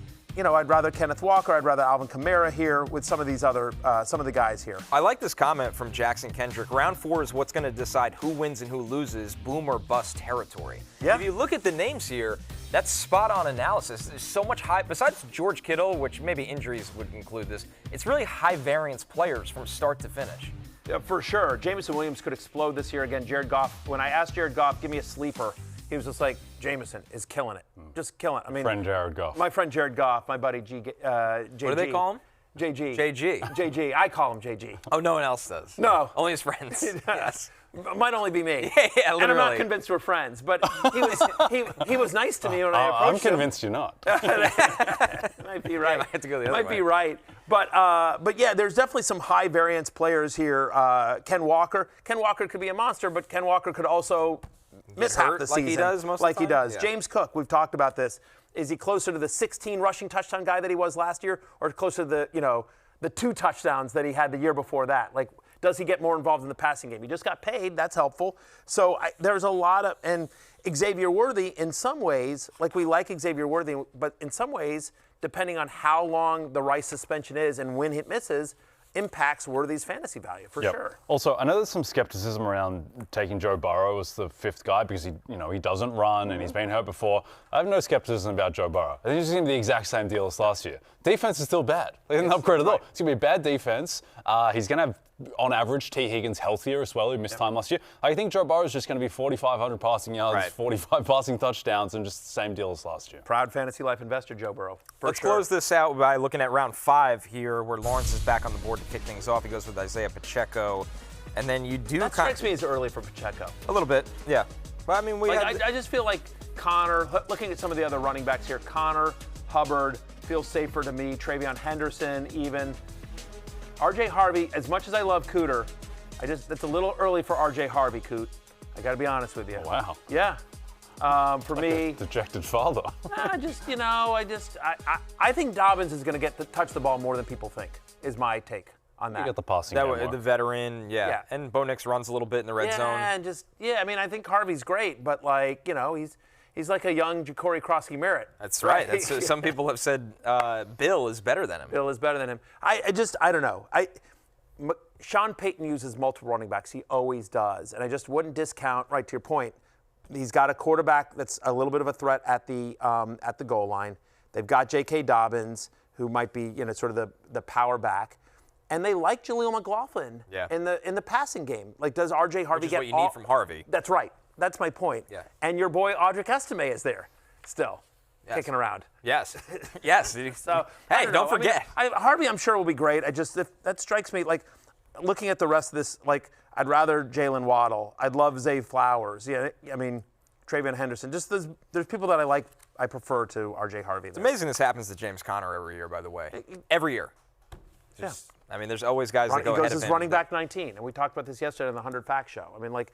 Kenneth Walker. I'd rather Alvin Kamara here with some of these other, some of the guys here. I like this comment from Jackson Kendrick. Round 4 is what's going to decide who wins and who loses, boom or bust territory. Yeah. If you look at the names here, that's spot-on analysis. There's so much high, besides George Kittle, which maybe injuries would include this, it's really high-variance players from start to finish. Yeah, for sure. Jameson Williams could explode this year again. Jared Goff, when I asked Jared Goff, give me a sleeper, he was just like, Jameson is killing it. Just killing it. I mean, Jared Goff. My friend Jared Goff, my buddy JG. What do they call him? JG. JG. JG. I call him JG. Oh, no one else does. No. Only his friends. Yes. Might only be me. Yeah, literally. And I'm not convinced we're friends, but he was nice to me when I approached I'm convinced you're not. Might be right. I have to go the other Might way. be right. But yeah, there's definitely some high variance players here. Ken Walker. Ken Walker could be a monster, but Ken Walker could also miss half the season. Like he does most of Like the he time? does. Yeah. James Cook, we've talked about this. Is he closer to the 16 rushing touchdown guy that he was last year, or closer to the 2 touchdowns that he had the year before that? Does he get more involved in the passing game? He just got paid. That's helpful. So there's a lot of, and Xavier Worthy, in some ways, we like Xavier Worthy, but in some ways, depending on how long the Rice suspension is and when it misses, impacts Worthy's fantasy value for sure. Also, I know there's some skepticism around taking Joe Burrow as the 5th guy because he doesn't run and he's been hurt before. I have no skepticism about Joe Burrow. I think he's going to be the exact same deal as last year. Defense is still bad. They didn't upgrade at all. It's going to be a bad defense. He's going to have, on average, T. Higgins healthier as well, who missed time last year. I think Joe Burrow is just going to be 4,500 passing yards, 45 passing touchdowns, and just the same deal as last year. Proud fantasy life investor, Joe Burrow. Let's close this out by looking at round 5 here, where Lawrence is back on the board to kick things off. He goes with Isaiah Pacheco, and then you do That strikes me as early for Pacheco. a little bit, yeah. But I mean, I just feel like Connor, looking at some of the other running backs here, Connor, Hubbard, feels safer to me. TreVeyon Henderson, even. RJ Harvey, as much as I love Cooter, that's a little early for RJ Harvey, Coot. I got to be honest with you. Oh, wow. Yeah. For me, a dejected father. I think Dobbins is going to touch the ball more than people think, is my take on that. You get the passing game more. the veteran, yeah. And Bo Nix runs a little bit in the red zone. I mean, I think Harvey's great, but he's like a young Ja'Cory Crosby-Merritt. That's right. Some people have said Bill is better than him. Bill is better than him. I don't know. Sean Payton uses multiple running backs. He always does. And I just wouldn't discount, right to your point, He's got a quarterback that's a little bit of a threat at the goal line. They've got J.K. Dobbins, who might be sort of the power back, and they like Jaleel McLaughlin in the passing game. Like, does RJ Harvey Which is get what you need from Harvey? That's right. That's my point. Yeah. And your boy Audric Estime is there still. Yes. Kicking around. Yes. Yes. So hey, don't forget. I mean, Harvey, I'm sure will be great. That strikes me like looking at the rest of this. Like, I'd rather Jalen Waddle. I'd love Zay Flowers. Yeah, I mean, TreVeyon Henderson. Just there's people that I like. I prefer to RJ Harvey. It's amazing this happens to James Conner every year. By the way, every year. I mean, there's always guys that go ahead of him. He goes as running back 19, and we talked about this yesterday on the 100 Fact Show. I mean, like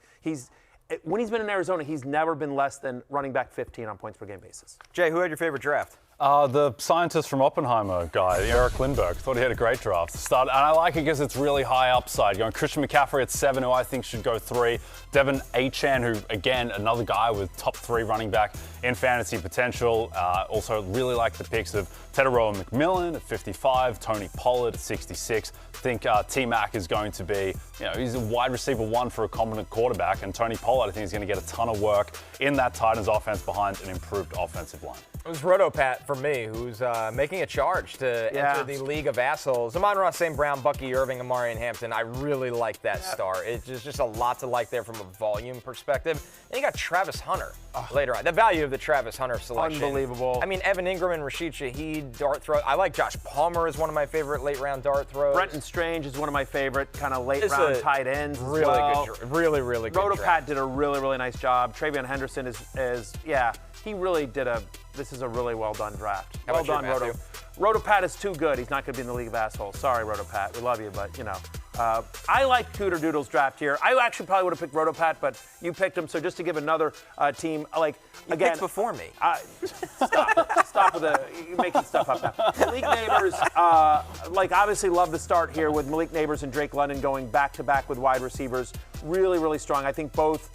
when he's been in Arizona, he's never been less than running back 15 on points per game basis. Jay, who had your favorite draft? The scientist from Oppenheimer guy, Eric Lindbergh. Thought he had a great draft. And I like it because it's really high upside. Going Christian McCaffrey at 7, who I think should go 3. Devin Achane, who, again, another guy with top 3 running back in fantasy potential. Also really like the picks of Tetairoa McMillan at 55, Tony Pollard at 66. I think T-Mac is going to be, he's a wide receiver 1 for a competent quarterback. And Tony Pollard, I think, is going to get a ton of work in that Titans offense behind an improved offensive line. It was Rotopat for me, who's making a charge to enter the League of Assholes. Amon-Ra St. Brown, Bucky Irving, Amari Hampton. I really like that star. It's just a lot to like there from a volume perspective. And you got Travis Hunter later on. The value of the Travis Hunter selection. Unbelievable. I mean, Evan Ingram and Rashid Shaheed, dart throw. I like Josh Palmer as one of my favorite late-round dart throws. Brenton Strange is one of my favorite kind of late-round tight ends Really as well. good. Really, really good. Rotopat did a really, really nice job. TreVeyon Henderson is he really did this is a really well-done draft. How Well about done, you, Matthew? Rotopat is too good. He's not going to be in the League of Assholes. Sorry, Rotopat. We love you, but, I like Cooter Doodle's draft here. I actually probably would have picked Rotopat, but you picked him. So just to give another team, You picked before me. Stop with you're making stuff up now. Malik Neighbors, obviously love the start here with Malik Neighbors and Drake London going back-to-back with wide receivers. Really, really strong. I think both,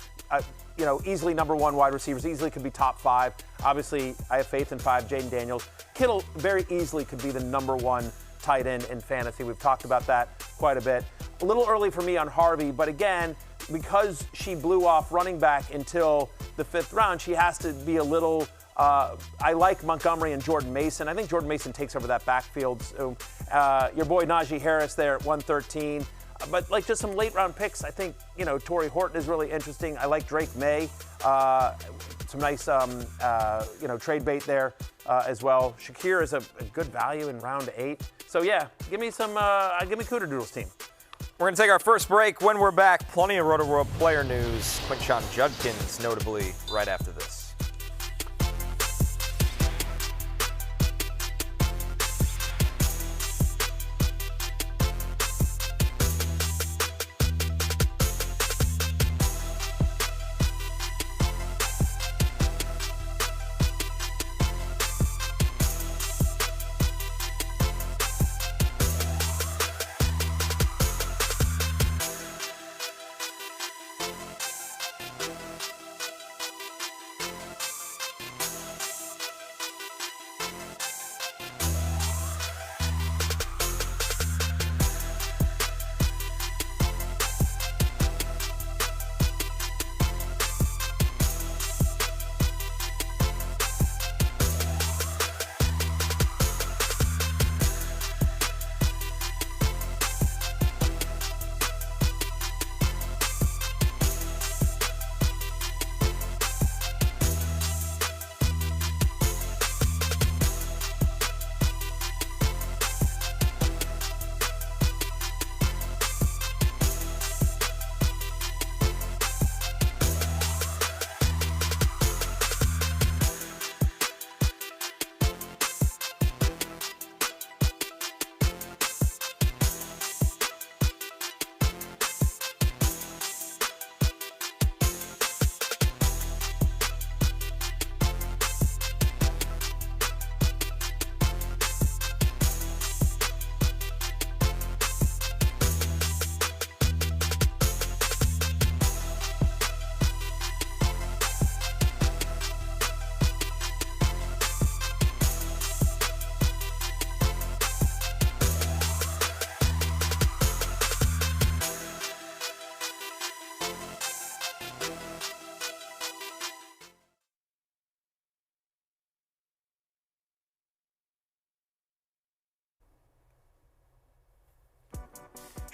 easily number 1 wide receivers, easily could be top 5. Obviously, I have faith in 5, Jayden Daniels. Kittle very easily could be the number 1 tight end in fantasy. We've talked about that quite a bit. A little early for me on Harvey, but again, because she blew off running back until the 5th round, she has to be a little I like Montgomery and Jordan Mason. I think Jordan Mason takes over that backfield. So, your boy Najee Harris there at 113. But just some late round picks. I think, Torrey Horton is really interesting. I like Drake May. Some nice, trade bait there as well. Shakir is a good value in round 8. So yeah, give me Cooter Doodle's team. We're going to take our first break. When we're back, plenty of Rotoworld player news. Quinshon Judkins, notably, right after this.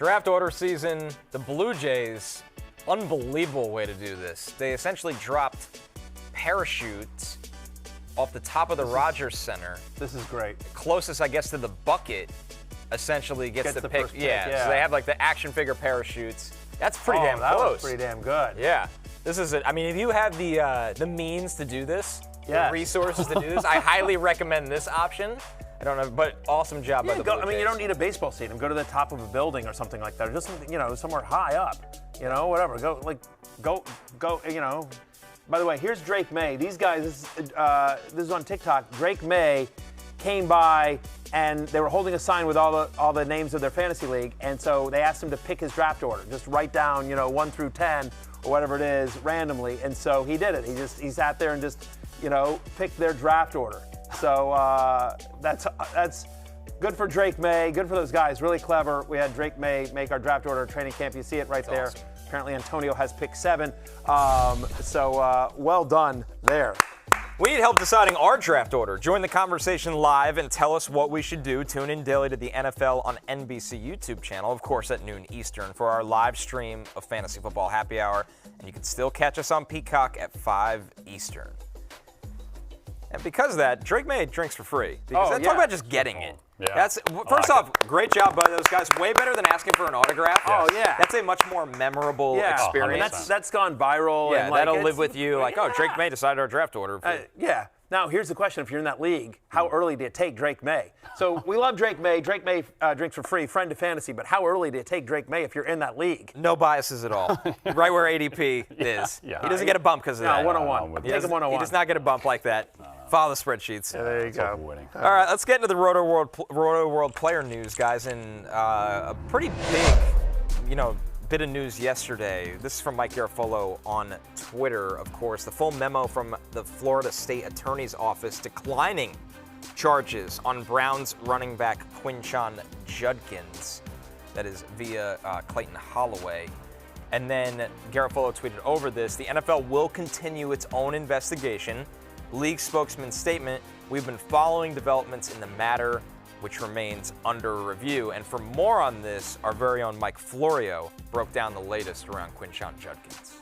Draft order season, the Blue Jays, unbelievable way to do this. They essentially dropped parachutes off the top of the Rogers Center. This is great. Closest, I guess, to the bucket, essentially gets the pick. first pick, So they have like the action figure parachutes. That's pretty damn that close. was pretty damn good. Yeah. This is it. I mean, if you have the means to do this, Yes. the resources to do this, I highly recommend this option. I don't know, but awesome job by the Blue I mean, you Jays. don't need a baseball stadium. Go to the top of a building or something like that, or just somewhere high up. Whatever. Go. By the way, here's Drake May. These guys. This is on TikTok. Drake May came by and they were holding a sign with all the names of their fantasy league, and so they asked him to pick his draft order. Just write down 1 through 10 or whatever it is randomly, and so he did it. He sat there and just picked their draft order. So that's good for Drake May. Good for those guys. Really clever. We had Drake May make our draft order at training camp. You see it right there. Awesome. Apparently Antonio has pick 7. So well done there. We need help deciding our draft order. Join the conversation live and tell us what we should do. Tune in daily to the NFL on NBC YouTube channel, of course at noon Eastern, for our live stream of Fantasy Football Happy Hour. And you can still catch us on Peacock at 5 Eastern. And because of that, Drake May drinks for free. Because talk about just getting it. Yeah. First off, great job by those guys. Way better than asking for an autograph. Oh, yeah. That's a much more memorable experience. I mean, that's gone viral. Yeah, and that'll live with you. Drake May decided our draft order. Yeah. Now, here's the question. If you're in that league, how early do you take Drake May? So we love Drake May. Drake May drinks for free, friend to fantasy. But how early do you take Drake May if you're in that league? No biases at all. Right where ADP is. Yeah. He doesn't get a bump because of that. 101. Take him 101. He does not get a bump like that. Follow the spreadsheets. There you go. All right, let's get into the Rotoworld Player news, guys. And a pretty big, bit of news yesterday. This is from Mike Garafolo on Twitter, of course. The full memo from the Florida State Attorney's Office declining charges on Browns running back Quinshon Judkins. That is via Clayton Holloway. And then Garafolo tweeted over this: the NFL will continue its own investigation. League spokesman statement: we've been following developments in the matter, which remains under review. And for more on this, our very own Mike Florio broke down the latest around Quinshon Judkins.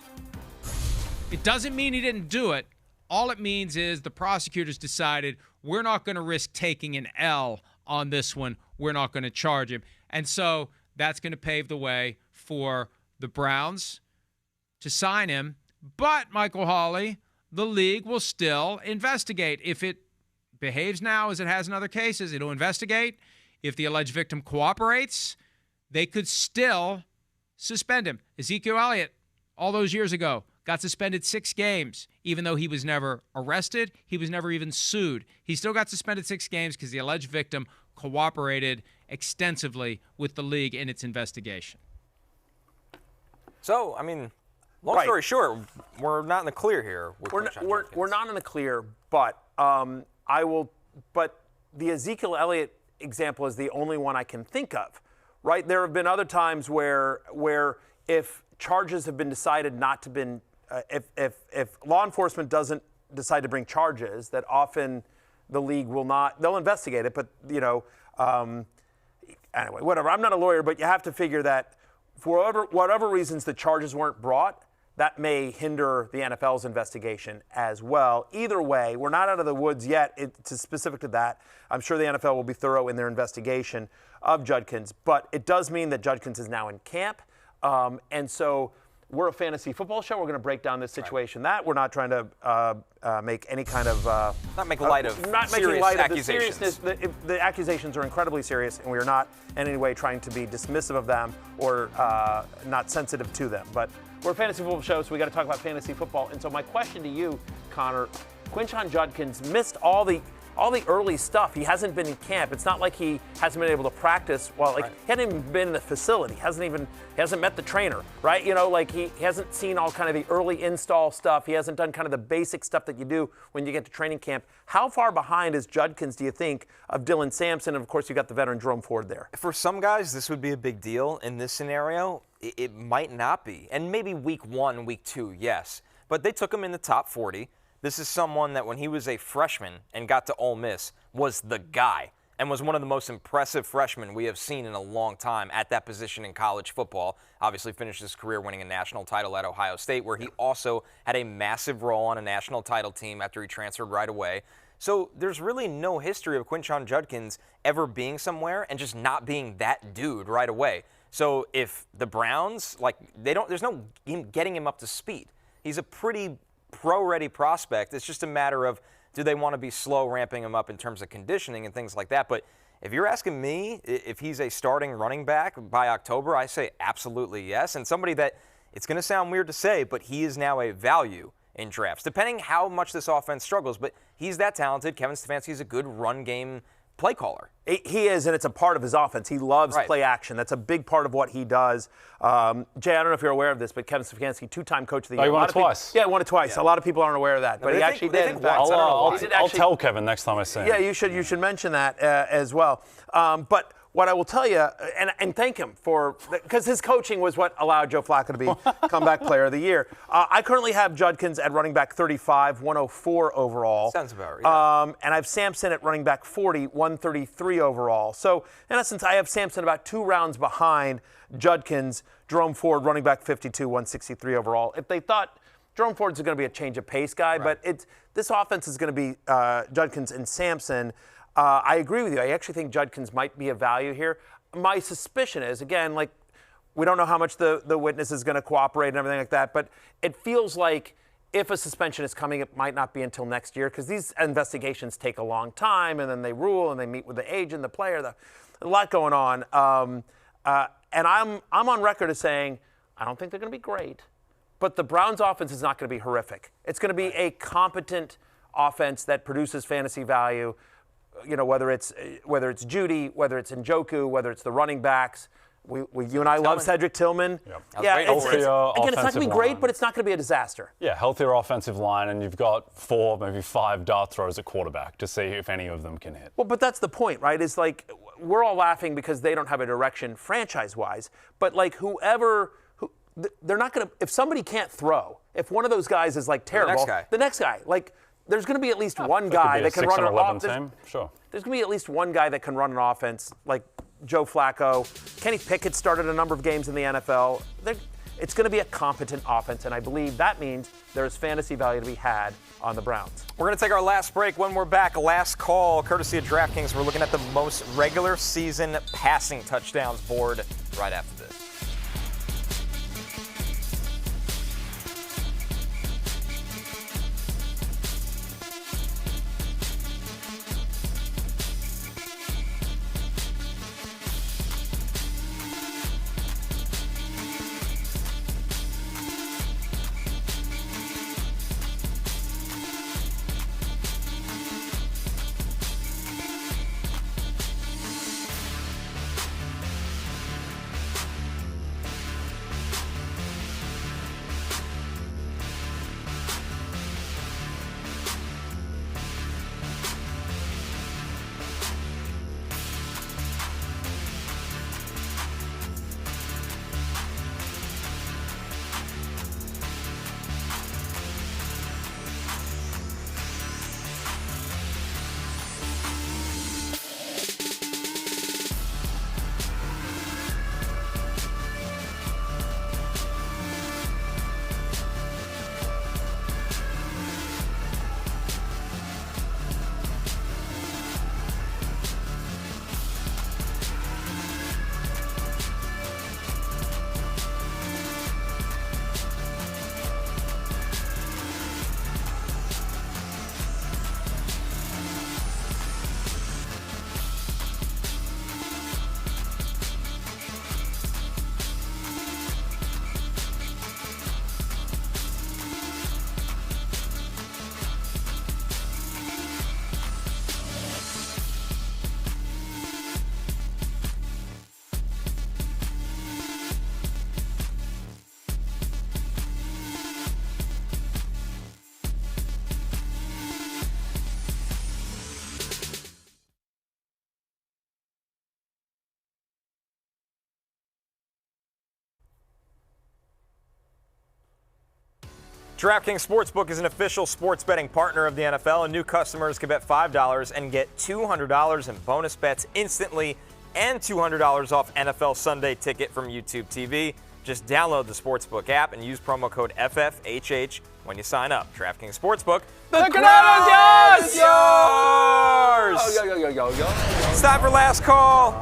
It doesn't mean he didn't do it. All it means is the prosecutors decided we're not going to risk taking an L on this one. We're not going to charge him. And so that's going to pave the way for the Browns to sign him. But, Michael Hawley, the league will still investigate. If it behaves now as it has in other cases, it'll investigate. If the alleged victim cooperates, they could still suspend him. Ezekiel Elliott, all those years ago, got suspended 6 games, even though he was never arrested. He was never even sued. He still got suspended 6 games because the alleged victim cooperated extensively with the league in its investigation. So, I mean, long story short, we're not in the clear here. We're not in the clear, but But the Ezekiel Elliott example is the only one I can think of, right? There have been other times where if charges have been decided not to been, if law enforcement doesn't decide to bring charges, that often the league will not. They'll investigate it, but anyway, whatever. I'm not a lawyer, but you have to figure that for whatever reasons the charges weren't brought, that may hinder the NFL's investigation as well. Either way, we're not out of the woods yet. It's specific to that. I'm sure the NFL will be thorough in their investigation of Judkins, but it does mean that Judkins is now in camp. And so we're a fantasy football show. We're going to break down this situation. That we're not trying to make any kind of not make light of serious accusations. The accusations are incredibly serious, and we are not in any way trying to be dismissive of them or not sensitive to them. But we're a fantasy football show, so we got to talk about fantasy football. And so my question to you, Connor, Quinshon Judkins missed all the early stuff. He hasn't been in camp. It's not like he hasn't been able to practice. Well, he hasn't even been in the facility. He hasn't met the trainer, right? He hasn't seen all kind of the early install stuff. He hasn't done kind of the basic stuff that you do when you get to training camp. How far behind is Judkins, do you think, of Dylan Sampson? And of course, you got the veteran Jerome Ford there. For some guys, this would be a big deal. In this scenario, it might not be. And maybe week 1, week 2, yes. But they took him in the top 40. This is someone that when he was a freshman and got to Ole Miss was the guy. and was one of the most impressive freshmen we have seen in a long time at that position in college football. Obviously finished his career winning a national title at Ohio State, where he also had a massive role on a national title team after he transferred right away. So there's really no history of Quinshon Judkins ever being somewhere and just not being that dude right away. So if the Browns, there's no getting him up to speed. He's a pretty pro-ready prospect. It's just a matter of, do they want to be slow ramping him up in terms of conditioning and things like that? But if you're asking me if he's a starting running back by October, I say absolutely yes. And somebody that, it's going to sound weird to say, but he is now a value in drafts, depending how much this offense struggles. But he's that talented. Kevin Stefanski's a good run game play caller. He is, and it's a part of his offense. He loves play action. That's a big part of what he does. Jay, I don't know if you're aware of this, but Kevin Stefanski, 2-time coach of the year. He won it twice. Yeah, won it twice. Yeah. A lot of people aren't aware of that, but he actually did. I'll tell Kevin next time I see him. Yeah, you should mention that as well. But what I will tell you, and thank him for, because his coaching was what allowed Joe Flacco to be comeback player of the year. I currently have Judkins at running back 35, 104 overall. Sounds about right. And I have Sampson at running back 40, 133 overall. So in essence, I have Sampson about 2 rounds behind Judkins. Jerome Ford, running back 52, 163 overall. If they thought Jerome Ford's going to be a change of pace guy, but this offense is going to be Judkins and Sampson. I agree with you. I actually think Judkins might be a value here. My suspicion is, again, we don't know how much the witness is going to cooperate and everything like that, but it feels like if a suspension is coming, it might not be until next year, because these investigations take a long time, and then they rule, and they meet with the agent, the player, a lot going on. And I'm on record as saying I don't think they're going to be great, but the Browns' offense is not going to be horrific. It's going to be a competent offense that produces fantasy value. You know, whether it's Judy, whether it's Njoku, whether it's the running backs. You and I love Cedric Tillman. Yep. Yeah, again, it's not going to be great, but it's not going to be a disaster. Yeah, healthier offensive line, and you've got 4, maybe 5 dart throws at quarterback to see if any of them can hit. Well, but that's the point, right? Is we're all laughing because they don't have a direction franchise-wise, but they're not going to. If somebody can't throw, if one of those guys is terrible, the next guy, there's going to be at least one guy that can run an offense. Sure. There's going to be at least one guy that can run an offense like Joe Flacco. Kenny Pickett started a number of games in the NFL. It's going to be a competent offense, and I believe that means there's fantasy value to be had on the Browns. We're going to take our last break. When we're back, last call, courtesy of DraftKings. We're looking at the most regular season passing touchdowns board right after this. DraftKings Sportsbook is an official sports betting partner of the NFL, and new customers can bet $5 and get $200 in bonus bets instantly and $200 off NFL Sunday Ticket from YouTube TV. Just download the Sportsbook app and use promo code FFHH when you sign up. DraftKings Sportsbook. The crowd is yours! It's time for last call.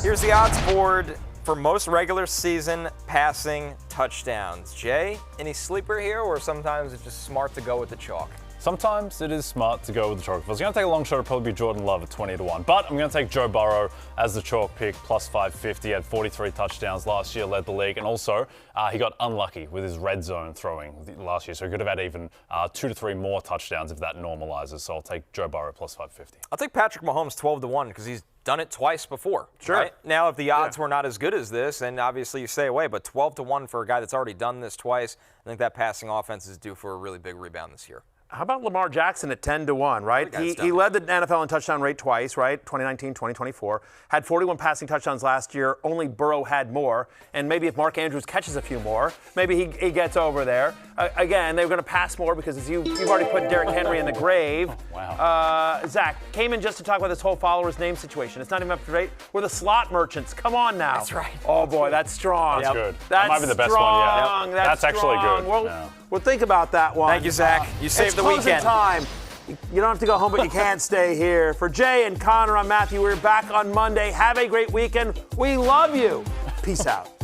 Here's the odds board for most regular season passing touchdowns. Jay, any sleeper here, or sometimes it's just smart to go with the chalk? Sometimes it is smart to go with the chalk. If I was going to take a long shot, it'd probably be Jordan Love at 20-1. But I'm going to take Joe Burrow as the chalk pick, plus 550. He had 43 touchdowns last year, led the league. And also, he got unlucky with his red zone throwing last year. So he could have had even 2 to 3 more touchdowns if that normalizes. So I'll take Joe Burrow plus 550. I'll take Patrick Mahomes 12-1 because he's done it twice before. Sure. Right? Now, if the odds were not as good as this, and obviously you stay away, but 12-1 for a guy that's already done this twice, I think that passing offense is due for a really big rebound this year. How about Lamar Jackson at 10-1, right? He led the NFL in touchdown rate twice, right? 2019, 2024. Had 41 passing touchdowns last year. Only Burrow had more. And maybe if Mark Andrews catches a few more, maybe he gets over there. Again, they were going to pass more because you've already put Derrick Henry in the grave. Oh, wow. Zach came in just to talk about this whole followers name situation. It's not even up to date. We're the slot merchants. Come on now. That's right. Oh, boy, that's strong. That's good. That's That might be the best strong. one, yeah. That's actually good. We'll think about that one. Thank you, Zach. You saved the closing weekend. Time. You don't have to go home, but you can't stay here. For Jay and Connor, I'm Matthew. We're back on Monday. Have a great weekend. We love you. Peace out.